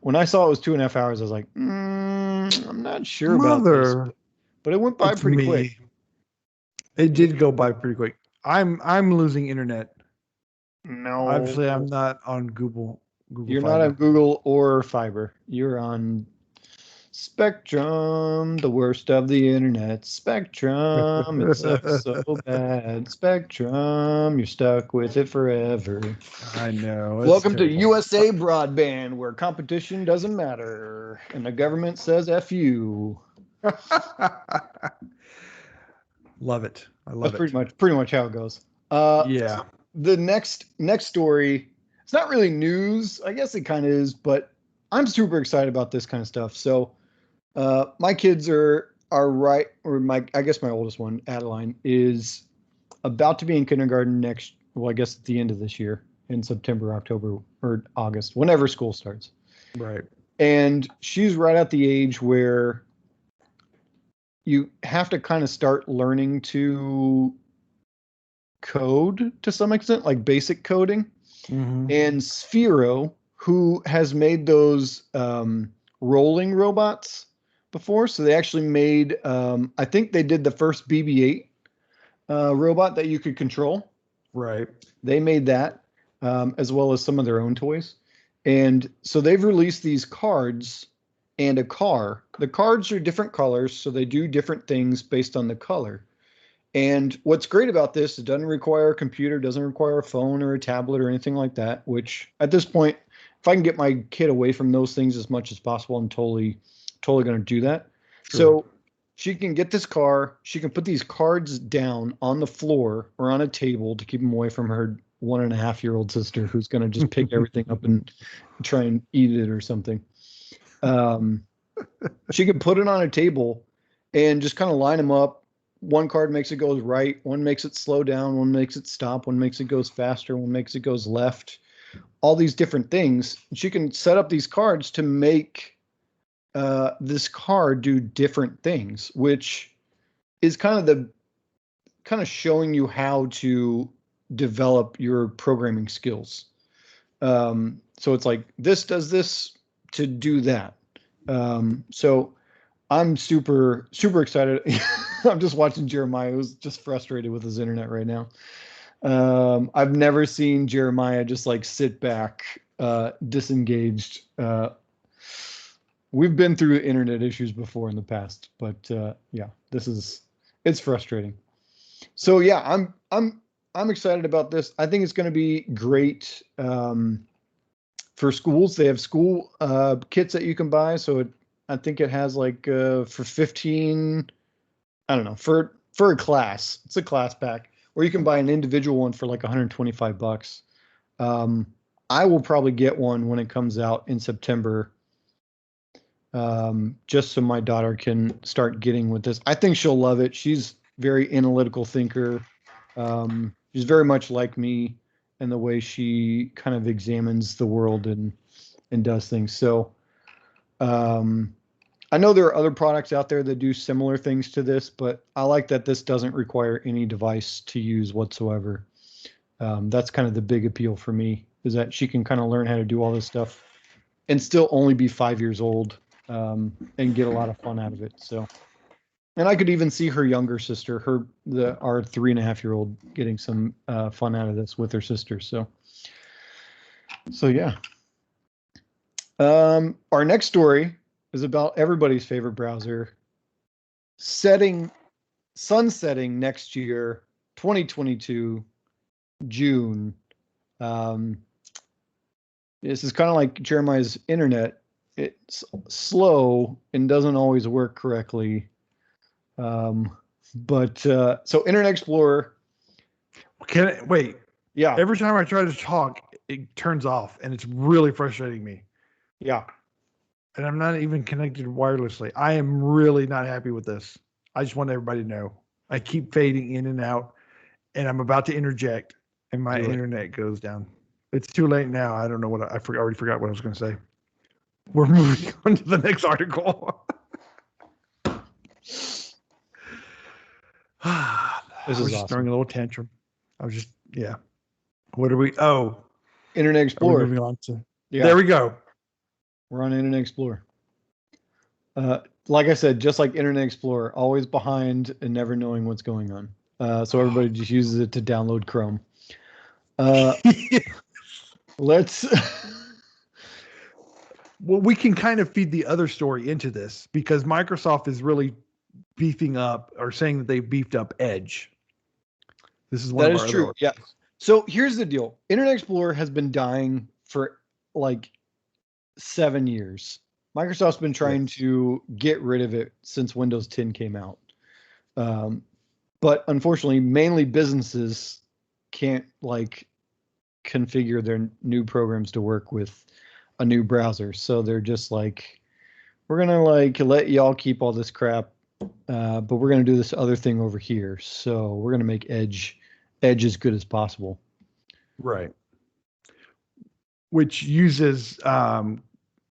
when I saw it was 2.5 hours, I was like, I'm not sure about this. But it went by pretty quick. It did go by pretty quick. I'm losing internet. No, obviously I'm not on Google. You're not on Google or Fiber. You're on Spectrum, the worst of the internet. Spectrum, it sucks so bad. Spectrum, you're stuck with it forever. I know. Welcome to USA Broadband, where competition doesn't matter and the government says F you. Love it. I love it. That's pretty much how it goes. Yeah. So the next story, it's not really news. I guess it kind of is, but I'm super excited about this kind of stuff. So my kids are right, or I guess my oldest one, Adeline, is about to be in kindergarten I guess at the end of this year, in September, October, or August, whenever school starts. Right. And she's right at the age where you have to kind of start learning to code to some extent, like basic coding. Mm-hmm. And Sphero, who has made those rolling robots before, so they actually made, I think they did the first BB-8 robot that you could control. Right. They made that, as well as some of their own toys. And so they've released these cards and a car. The cards are different colors, so they do different things based on the color. And what's great about this, it doesn't require a computer, doesn't require a phone or a tablet or anything like that, which at this point, if I can get my kid away from those things as much as possible, I'm totally going to do that. Sure. So she can get this car, she can put these cards down on the floor or on a table to keep them away from her 1.5-year-old sister, who's going to just pick everything up and try and eat it or something. She can put it on a table and just kind of line them up. One card makes it goes right, one makes it slow down, one makes it stop, one makes it goes faster, one makes it goes left. All these different things. She can set up these cards to make this card do different things, which is kind of showing you how to develop your programming skills. So it's like, this does this to do that. So I'm super, super excited. I'm just watching Jeremiah, who's just frustrated with his internet right now. I've never seen Jeremiah just like sit back, disengaged. We've been through internet issues before in the past, but yeah, it's frustrating. So yeah, I'm excited about this. I think it's going to be great for schools. They have school kits that you can buy. So I think it has like for 15, I don't know, for a class. It's a class pack, or you can buy an individual one for like $125. I will probably get one when it comes out in September, just so my daughter can start getting with this. I think she'll love it. She's very analytical thinker. She's very much like me in the way she kind of examines the world and does things. So I know there are other products out there that do similar things to this, but I like that this doesn't require any device to use whatsoever. That's kind of the big appeal for me, is that she can kind of learn how to do all this stuff and still only be 5 years old, and get a lot of fun out of it. So And I could even see her younger sister, our 3.5-year-old, getting some fun out of this with her sister. So yeah. Our next story is about everybody's favorite browser, sunsetting next year, 2022, June. This is kind of like Jeremiah's internet. It's slow and doesn't always work correctly. But so Internet Explorer. Wait? Yeah. Every time I try to talk, it turns off, and it's really frustrating me. Yeah. And I'm not even connected wirelessly. I am really not happy with this. I just want everybody to know. I keep fading in and out, and I'm about to interject, and my internet goes down. It's too late now. I don't know what I already forgot what I was going to say. We're moving on to the next article. This I was is just awesome. throwing a little tantrum. I was just, yeah. What are we? Oh, Internet Explorer. Moving on to. Yeah. There we go. We're on Internet Explorer. Like I said, just like Internet Explorer, always behind and never knowing what's going on. So everybody just uses it to download Chrome. Let's. Well, we can kind of feed the other story into this because Microsoft is really beefing up or saying that they've beefed up Edge. This is one of our true. Other yeah. So here's the deal. Internet Explorer has been dying for like 7 years. Microsoft's been trying to get rid of it since Windows 10 came out. But unfortunately, mainly businesses can't like configure their new programs to work with a new browser. So they're just like, we're going to like let y'all keep all this crap, but we're going to do this other thing over here. So we're going to make Edge as good as possible. Right. Which uses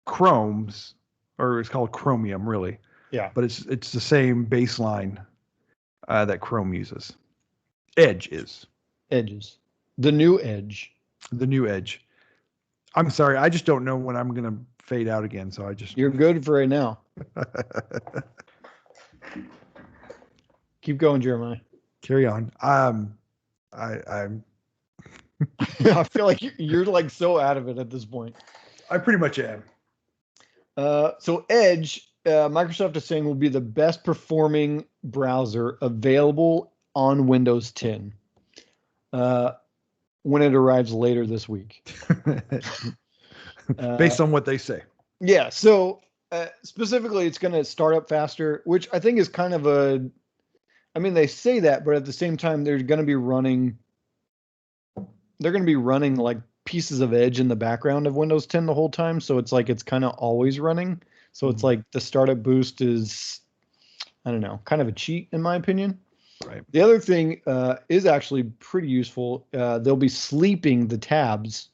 Chrome's, or it's called Chromium, really. Yeah. But it's the same baseline that Chrome uses. Edge is. Edges. The new Edge. The new Edge. I'm sorry, I just don't know when I'm going to fade out again, so I just... You're good for right now. Keep going, Jeremiah. Carry on. I'm... I feel like you're like so out of it at this point. I pretty much am. So Edge, Microsoft is saying, will be the best performing browser available on Windows 10 when it arrives later this week. Based on what they say. Yeah. So specifically, it's going to start up faster, which I think is kind of they say that, but at the same time, they're going to be running like pieces of Edge in the background of Windows 10 the whole time. So it's like, it's kind of always running. So it's like the startup boost is, I don't know, kind of a cheat in my opinion. Right. The other thing is actually pretty useful. They'll be sleeping the tabs,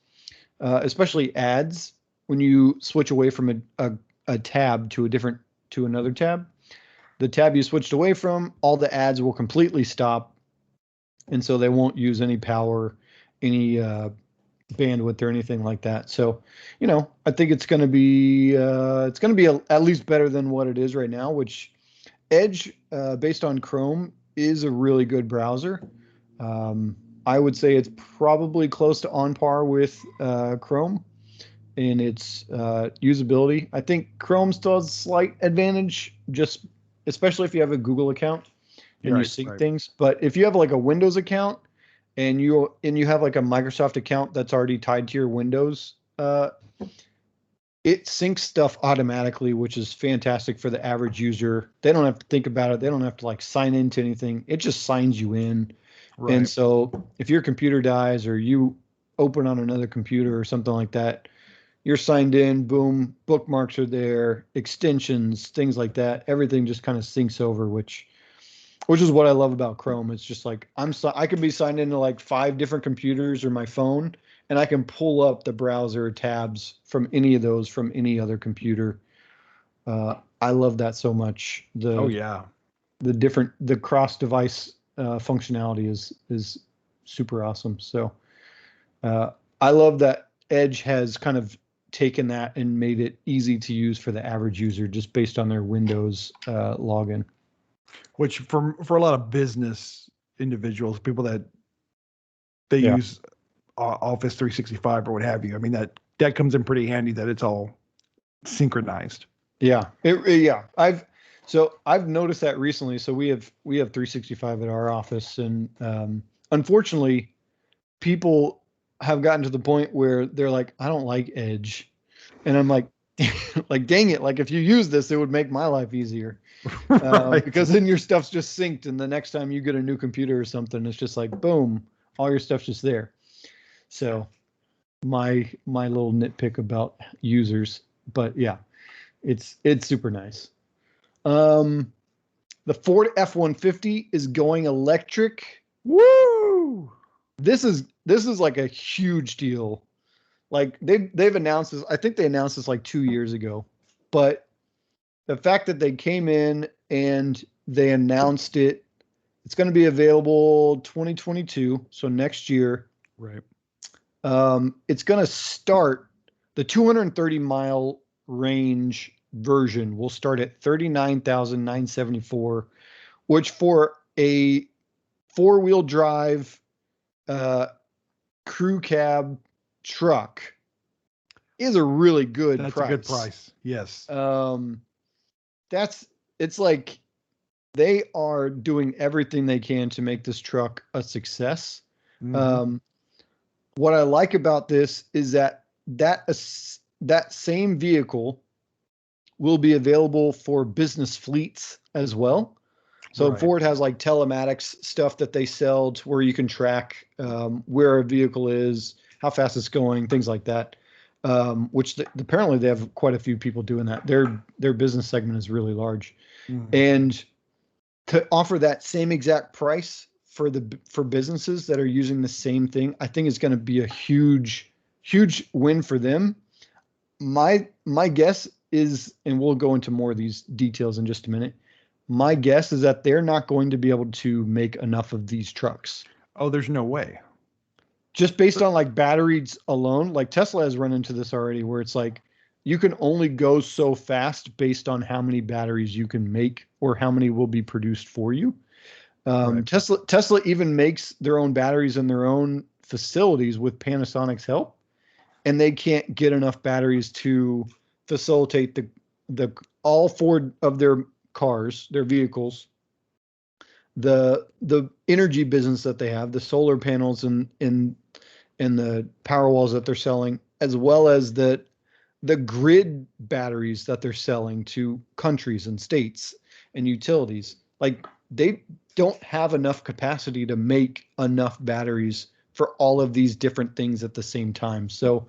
especially ads. When you switch away from a tab to another tab, the tab you switched away from, all the ads will completely stop. And so they won't use any power, any bandwidth or anything like that. So, I think it's going to be at least better than what it is right now, which Edge, based on Chrome, is a really good browser. I would say it's probably close to on par with Chrome in its usability. I think Chrome still has a slight advantage, just especially if you have a Google account and you sync things. But if you have like a Windows account and you have like a Microsoft account that's already tied to your Windows, it syncs stuff automatically, which is fantastic for the average user. They don't have to think about it. They don't have to like sign into anything. It just signs you in. Right. And so if your computer dies or you open on another computer or something like that, you're signed in, boom, bookmarks are there, extensions, things like that. Everything just kind of syncs over, which is what I love about Chrome. It's just like I could be signed into like 5 different computers or my phone, and I can pull up the browser tabs from any of those from any other computer. I love that so much. The cross-device functionality is super awesome. So I love that Edge has kind of taken that and made it easy to use for the average user just based on their Windows login. Which for a lot of business individuals, people that they use Office 365 or what have you, I mean, that comes in pretty handy that it's all synchronized. Yeah. Yeah. I've noticed that recently. So we have 365 at our office, and unfortunately, people have gotten to the point where they're like, I don't like Edge, and I'm like, like, dang it! Like, if you use this, it would make my life easier. Right. Because then your stuff's just synced, and the next time you get a new computer or something, it's just like boom, all your stuff's just there. So my little nitpick about users, but yeah, it's super nice. The Ford F-150 is going electric. Woo! This is like a huge deal. Like they've announced this. I think they announced this like 2 years ago, but the fact that they came in and they announced it, it's going to be available 2022, so next year. Right. It's going to start the 230-mile range version will start at $39,974, which for a four-wheel drive crew cab truck is a really good price. That's a good price. Yes. It's like they are doing everything they can to make this truck a success. Mm-hmm. What I like about this is that same vehicle will be available for business fleets as well. So right. Ford has like telematics stuff that they sell to where you can track where a vehicle is, how fast it's going, things like that. Which apparently they have quite a few people doing that. Their business segment is really large, and to offer that same exact price for businesses that are using the same thing, I think is going to be a huge win for them. My guess is, and we'll go into more of these details in just a minute. My guess is that they're not going to be able to make enough of these trucks. Oh, there's no way. Just based on like batteries alone, like Tesla has run into this already, where it's like you can only go so fast based on how many batteries you can make or how many will be produced for you. Right. Tesla even makes their own batteries in their own facilities with Panasonic's help, and they can't get enough batteries to facilitate the all four of their cars, their vehicles, the energy business that they have, the solar panels and the power walls that they're selling, as well as the grid batteries that they're selling to countries and states and utilities. Like they don't have enough capacity to make enough batteries for all of these different things at the same time. So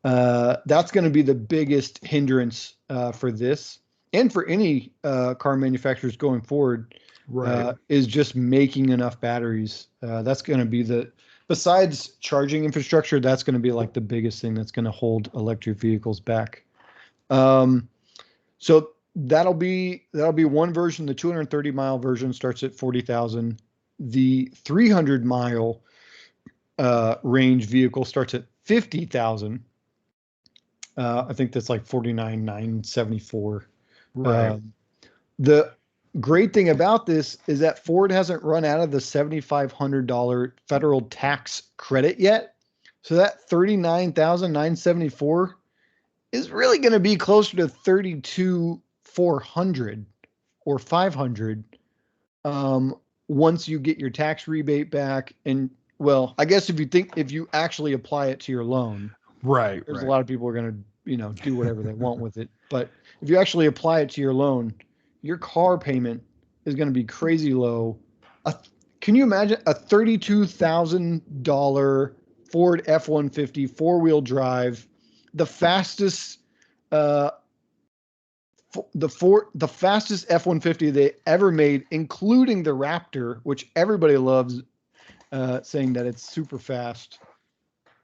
that's going to be the biggest hindrance for this and for any car manufacturers going forward. Right. Is just making enough batteries. That's going to be besides charging infrastructure, that's going to be like the biggest thing that's going to hold electric vehicles back. So that'll be one version. The 230-mile version starts at $40,000. The 300-mile range vehicle starts at $50,000. I think that's like $49,974. Right. The great thing about this is that Ford hasn't run out of the $7,500 federal tax credit yet. So that $39,974 is really going to be closer to $32,400 or $500 once you get your tax rebate back. And well, I guess if you actually apply it to your loan, right? There's a lot of people are going to do whatever they want with it. But if you actually apply it to your loan, your car payment is going to be crazy low. Can you imagine a $32,000 Ford F-150 four-wheel drive, the fastest fastest F-150 they ever made, including the Raptor, which everybody loves, saying that it's super fast.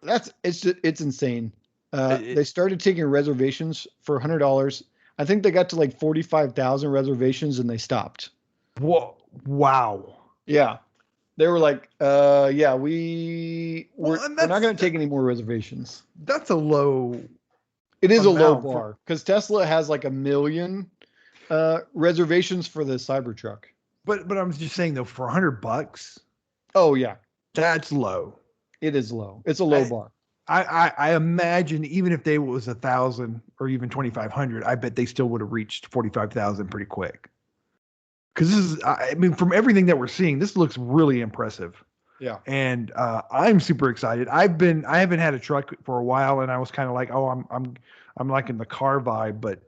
It's insane. They started taking reservations for $100. I think they got to like 45,000 reservations and they stopped. Whoa! Wow. Yeah, they were like, we're not going to take any more reservations. That's a low. It is a low bar because Tesla has like 1 million reservations for the Cybertruck. But I'm just saying though, for $100, Oh yeah, that's low. it is low. It's a low bar. I imagine even if they was 1,000 or even 2,500, I bet they still would have reached 45,000 pretty quick. Because this is, I mean, from everything that we're seeing, this looks really impressive. Yeah. And I'm super excited. I haven't had a truck for a while, and I was kind of like, oh, I'm liking the car vibe, but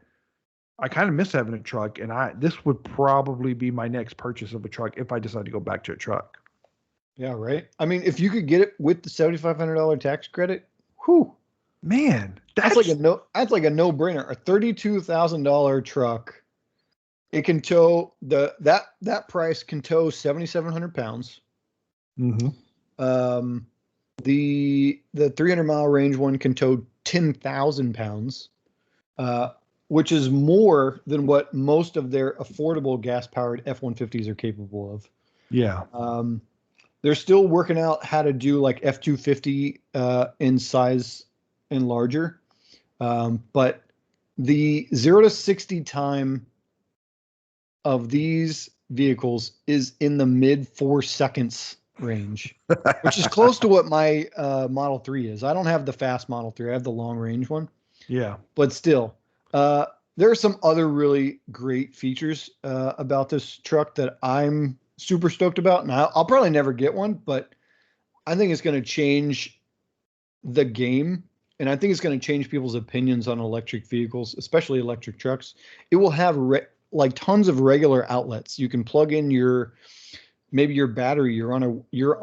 I kind of miss having a truck, and this would probably be my next purchase of a truck if I decide to go back to a truck. Yeah, right. I mean, if you could get it with the $7,500 tax credit, whew, man, that's like a no-brainer. A $32,000 truck, it can tow that price can tow 7,700 pounds. Mm-hmm. The 300-mile range one can tow 10,000 pounds, which is more than what most of their affordable gas-powered F-150s are capable of. Yeah. They're still working out how to do like F-250 in size and larger. But the 0 to 60 time of these vehicles is in the mid 4 seconds range, which is close to what my Model 3 is. I don't have the fast Model 3. I have the long range one. Yeah. But still, there are some other really great features about this truck that I'm super stoked about. And I'll probably never get one, but I think it's going to change the game. And I think it's going to change people's opinions on electric vehicles, especially electric trucks. It will have like tons of regular outlets. You can plug in maybe your battery. You're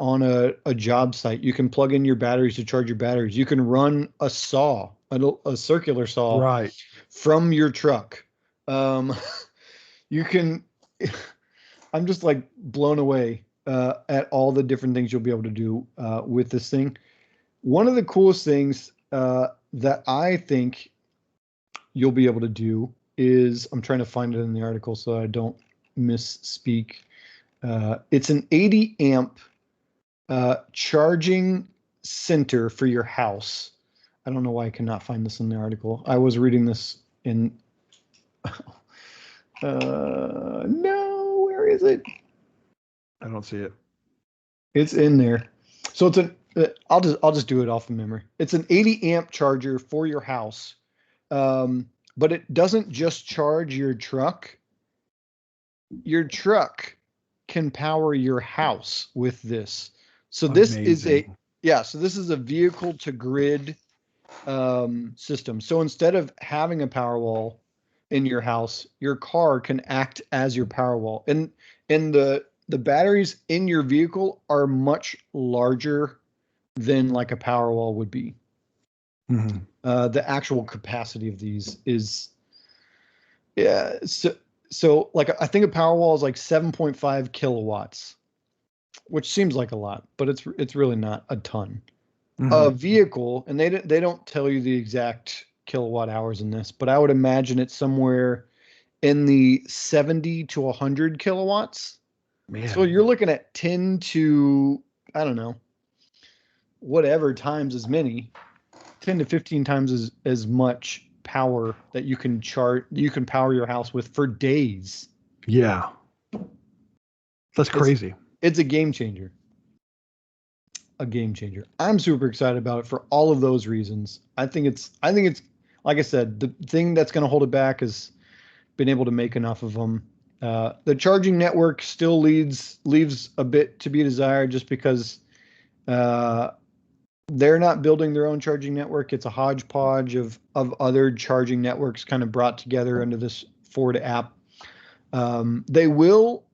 on a job site. You can plug in your batteries to charge your batteries. You can run a saw, a circular saw, right, from your truck. You can. I'm just like blown away at all the different things you'll be able to do with this thing. One of the coolest things that I think you'll be able to do is, I'm trying to find it in the article so I don't misspeak. It's an 80 amp charging center for your house. I don't know why I cannot find this in the article. I was reading this in. No, where is it? I don't see it. It's in there. So it's I'll just do it off of memory. It's an 80 amp charger for your house. But it doesn't just charge your truck. Your truck can power your house with this. So this is this is a vehicle to grid system. So instead of having a Powerwall in your house, your car can act as your Powerwall. And the batteries in your vehicle are much larger than like a Powerwall would be. Mm-hmm. The actual capacity of these is, yeah. So like I think a Powerwall is like 7.5 kilowatts, which seems like a lot, but it's really not a ton. Mm-hmm. A vehicle, and they don't tell you the exact kilowatt hours in this, but I would imagine it's somewhere in the 70 to 100 kilowatts. Man. So you're looking at 10 to, I don't know, whatever times as many, 10 to 15 times as much power that you can power your house with for days. Yeah. That's crazy. It's a game changer. A game changer. I'm super excited about it for all of those reasons. I think it's like I said, the thing that's going to hold it back is being able to make enough of them. The charging network still leaves a bit to be desired, just because they're not building their own charging network. It's a hodgepodge of other charging networks kind of brought together into this Ford app. They will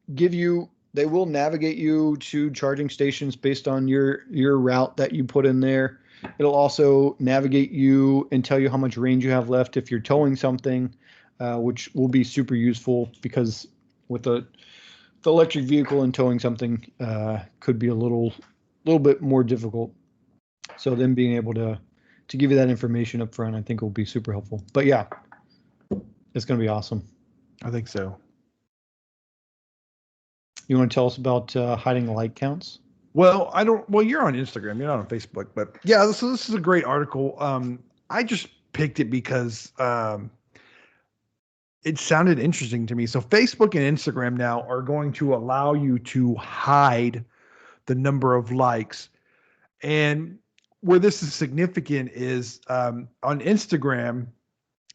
navigate you to charging stations based on your route that you put in there. It'll also navigate you and tell you how much range you have left if you're towing something, which will be super useful, because with the electric vehicle and towing something could be a little bit more difficult. So them being able to give you that information up front, I think will be super helpful. But yeah, it's going to be awesome. I think so. You want to tell us about hiding light counts? Well, you're on Instagram, you're not on Facebook, but yeah, so this is a great article. I just picked it because it sounded interesting to me. So Facebook and Instagram now are going to allow you to hide the number of likes. And where this is significant is on Instagram,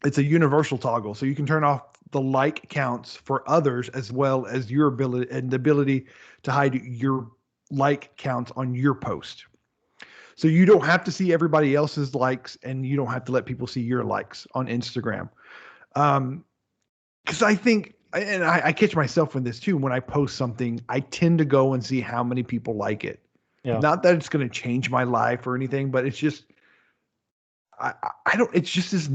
it's a universal toggle. So you can turn off the like counts for others as well as your ability and the ability to hide your like counts on your post. So you don't have to see everybody else's likes and you don't have to let people see your likes on Instagram. Because I think, and I catch myself in this too, when I post something, I tend to go and see how many people like it. Yeah. Not that it's going to change my life or anything, but it's just, I don't, it's just this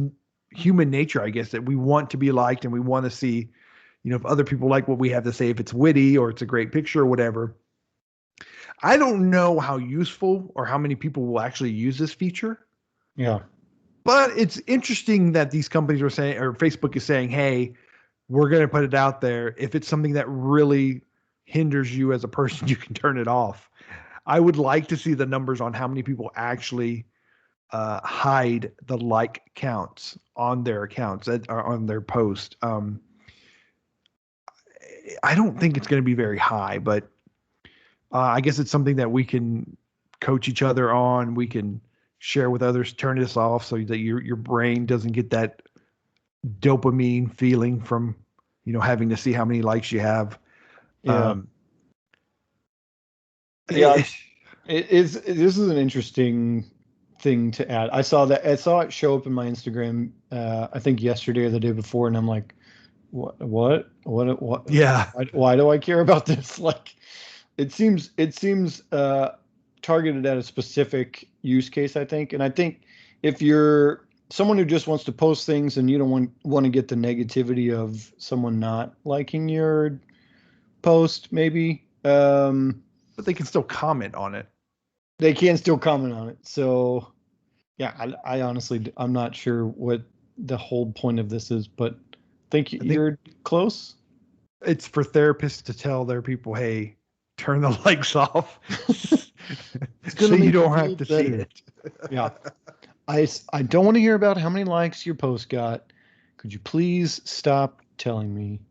human nature, I guess, that we want to be liked and we want to see, if other people like what we have to say, if it's witty or it's a great picture or whatever. I don't know how useful or how many people will actually use this feature. Yeah. But it's interesting that these companies are saying, or Facebook is saying, hey, we're going to put it out there. If it's something that really hinders you as a person, you can turn it off. I would like to see the numbers on how many people actually hide the like counts on their accounts, on their post. I don't think it's going to be very high, but I guess it's something that we can coach each other on. We can share with others, turn this off so that your brain doesn't get that dopamine feeling from, having to see how many likes you have. Yeah. This is an interesting thing to add. I saw it show up in my Instagram, I think yesterday or the day before. And I'm like, what? Yeah. Why do I care about this? Like, it seems targeted at a specific use case, I think. And I think if you're someone who just wants to post things and you don't want to get the negativity of someone not liking your post, maybe. But they can still comment on it. They can still comment on it. So, yeah, I honestly, I'm not sure what the whole point of this is, but I think you're close. It's for therapists to tell their people, hey, turn the likes off so you don't have to see it. Yeah. I don't want to hear about how many likes your post got. Could you please stop telling me?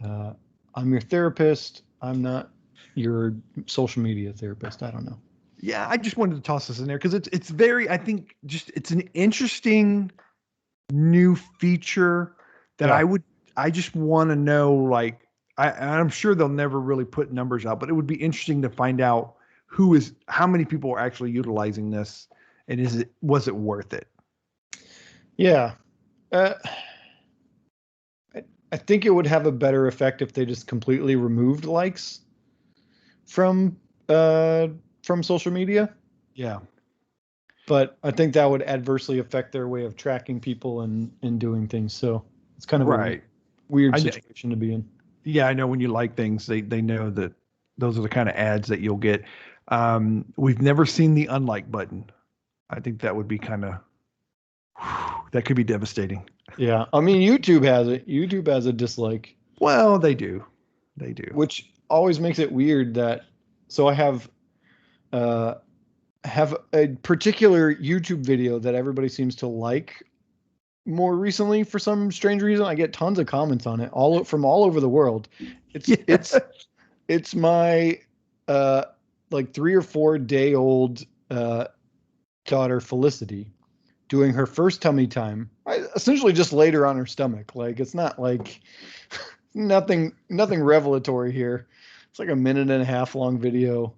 I'm your therapist. I'm not your social media therapist. I don't know. Yeah, I just wanted to toss this in there because it's very, I think, it's an interesting new feature that I just want to know, like, I'm sure they'll never really put numbers out, but it would be interesting to find out how many people are actually utilizing this, and was it worth it? Yeah. I think it would have a better effect if they just completely removed likes from social media. Yeah. But I think that would adversely affect their way of tracking people and doing things. So it's kind of a weird situation to be in. Yeah, I know when you like things, they know that those are the kind of ads that you'll get. We've never seen the unlike button. I think that would be that could be devastating. Yeah. I mean, YouTube has it. YouTube has a dislike. Well, they do. Which always makes it weird so I have a particular YouTube video that everybody seems to like more recently for some strange reason. I get tons of comments on it from all over the world. It's my like 3 or 4 day old daughter Felicity doing her first tummy time. I essentially just laid her on her stomach. Like, it's not like nothing revelatory here. It's like a 1.5 minute long video.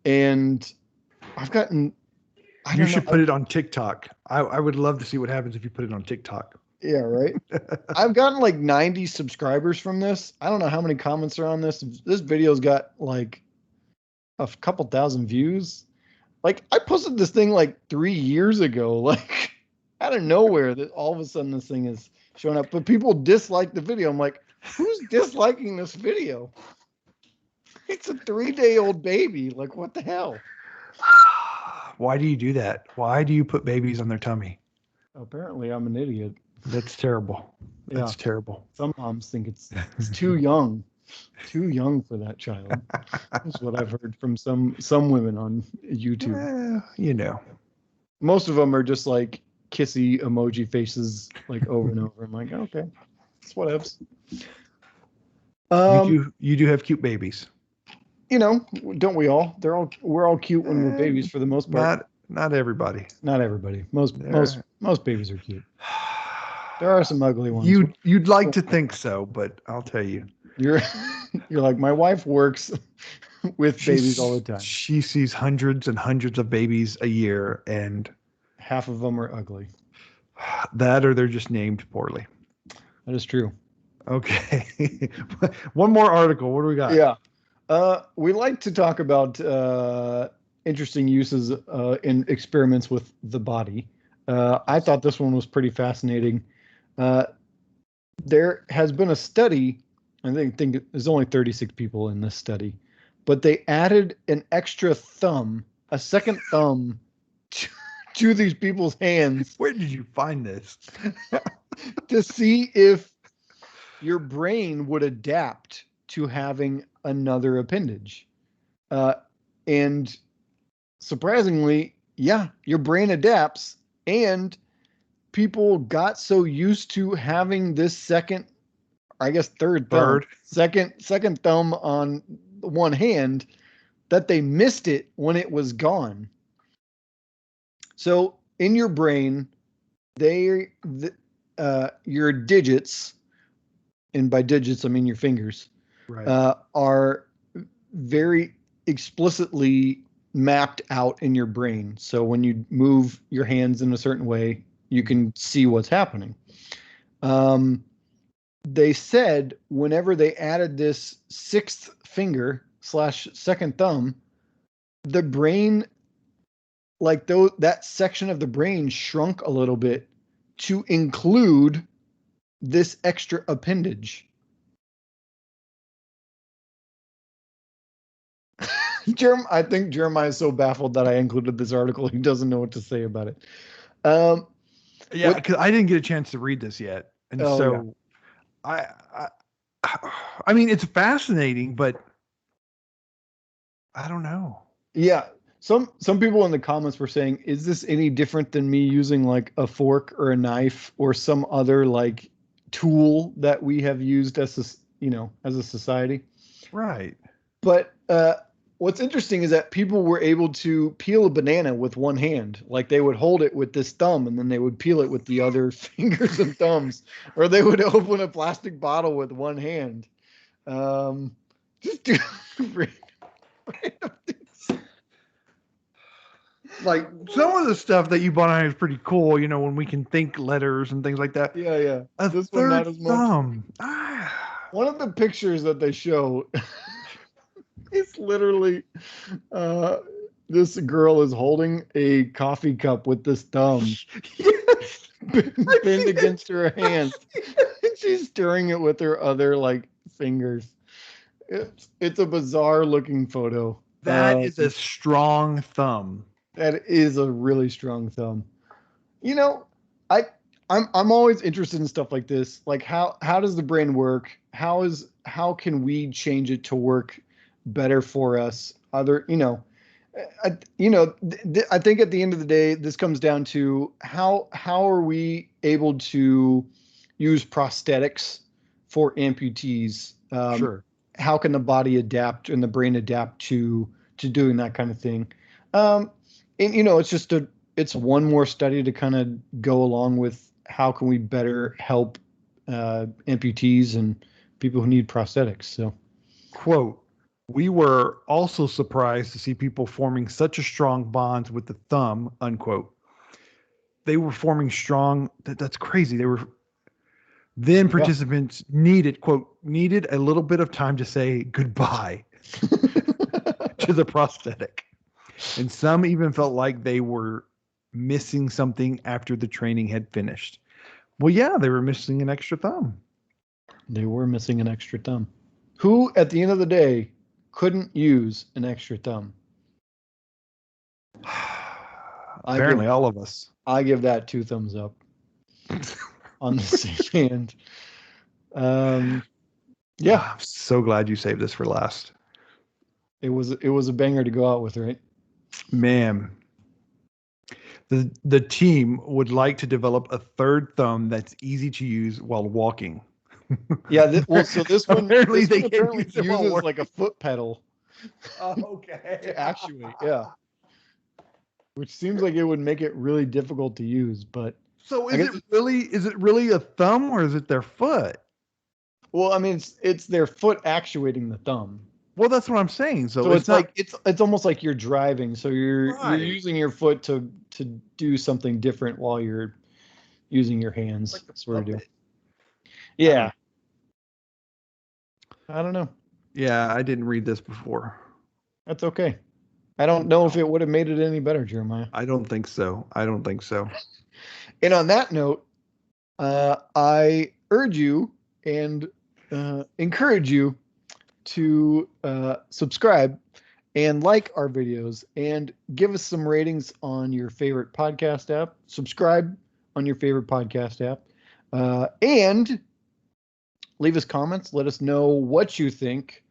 And I've gotten, you should put it on TikTok. I would love to see what happens if you put it on TikTok. Yeah, right. I've gotten like 90 subscribers from this. I don't know how many comments are on this. This video's got like a couple thousand views. Like, I posted this thing like 3 years ago, like out of nowhere, that all of a sudden this thing is showing up. But people dislike the video. I'm like, who's disliking this video? It's a 3-day-old baby. Like, what the hell? Why do you do that? Why do you put babies on their tummy? Apparently, I'm an idiot. That's terrible. That's terrible. Some moms think it's too young. Too young for that child. That's what I've heard from some women on YouTube. You know. Most of them are just like kissy emoji faces like over and over. I'm like, okay, it's whatevs. You do have cute babies. You know, don't we all? We're all cute when we're babies for the most part. Not everybody. Not everybody. Most babies are cute. There are some ugly ones. You'd like to think so, but I'll tell you. You're like, my wife works with babies all the time. She sees hundreds and hundreds of babies a year, and half of them are ugly. That or they're just named poorly. That is true. Okay. One more article. What do we got? Yeah. We like to talk about interesting uses in experiments with the body. I thought this one was pretty fascinating. There has been a study, I think there's only 36 people in this study, but they added an extra thumb, a second thumb to these people's hands. Where did you find this? To see if your brain would adapt to having another appendage. And surprisingly, yeah, your brain adapts, and people got so used to having this second, I guess third thumb, second thumb on one hand, that they missed it when it was gone. So in your brain, your digits, and by digits I mean your fingers, right, are very explicitly mapped out in your brain. So when you move your hands in a certain way, you can see what's happening. They said whenever they added this sixth finger / second thumb, the brain, like that section of the brain shrunk a little bit to include this extra appendage. I think Jeremiah is so baffled that I included this article. He doesn't know what to say about it. Yeah, because I didn't get a chance to read this yet, and I mean, it's fascinating, but I don't know. Yeah, some people in the comments were saying, "Is this any different than me using like a fork or a knife or some other like tool that we have used as a society?" Right. But what's interesting is that people were able to peel a banana with one hand. Like they would hold it with this thumb and then they would peel it with the other fingers and thumbs, or they would open a plastic bottle with one hand. Just do random things. Like some of the stuff that you bought on is pretty cool, when we can think letters and things like that. Yeah. This one not as much. One of the pictures that they show it's literally this girl is holding a coffee cup with this thumb pinned against her hand. And she's stirring it with her other fingers. It's a bizarre looking photo. That is a strong thumb. That is a really strong thumb. I'm always interested in stuff like this. Like how does the brain work? How can we change it to work better for us? I think at the end of the day, this comes down to how are we able to use prosthetics for amputees? Sure. How can the body adapt and the brain adapt to doing that kind of thing? And it's one more study to kind of go along with how can we better help amputees and people who need prosthetics. So, quote, "We were also surprised to see people forming such a strong bonds with the thumb," unquote. They were forming strong. That's crazy. Then participants needed a little bit of time to say goodbye to the prosthetic. And some even felt like they were missing something after the training had finished. Well, yeah, they were missing an extra thumb. They were missing an extra thumb. Who, at the end of the day, couldn't use an extra thumb? Apparently, all of us. I give that 2 thumbs up on the same hand. Yeah. I'm so glad you saved this for last. It was a banger to go out with, right? Man. The team would like to develop a third thumb that's easy to use while walking. Yeah. So this one apparently uses like a foot pedal. Oh, okay. To actuate. Yeah. Which seems like it would make it really difficult to use, but so is it really a thumb or is it their foot? Well, I mean, it's their foot actuating the thumb. Well, that's what I'm saying. So it's like it's almost like you're driving, so you're using your foot to do something different while you're using your hands. Like sort of deal. Yeah. I don't know. Yeah, I didn't read this before. That's okay. I don't know if it would have made it any better, Jeremiah. I don't think so. And on that note, I urge you and encourage you to subscribe and like our videos and give us some ratings on your favorite podcast app. Subscribe on your favorite podcast app. And leave us comments. Let us know what you think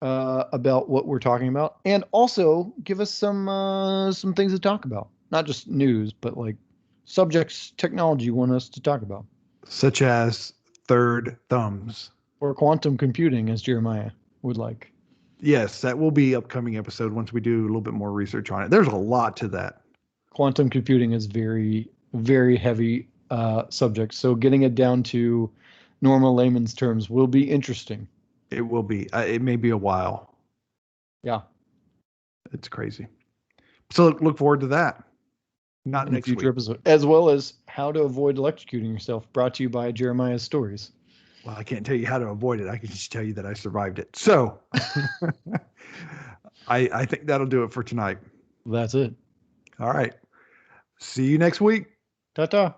about what we're talking about. And also give us some things to talk about. Not just news, but like subjects technology you want us to talk about. Such as third thumbs. Or quantum computing, as Jeremiah would like. Yes, that will be upcoming episode once we do a little bit more research on it. There's a lot to that. Quantum computing is very, very heavy subject. So getting it down to normal layman's terms will be interesting. It will be. It may be a while. Yeah. It's crazy. So look forward to that. Not in next future week. episode, as well as how to avoid electrocuting yourself, brought to you by Jeremiah's Stories. Well, I can't tell you how to avoid it. I can just tell you that I survived it. So I think that'll do it for tonight. That's it. All right. See you next week. Ta-ta.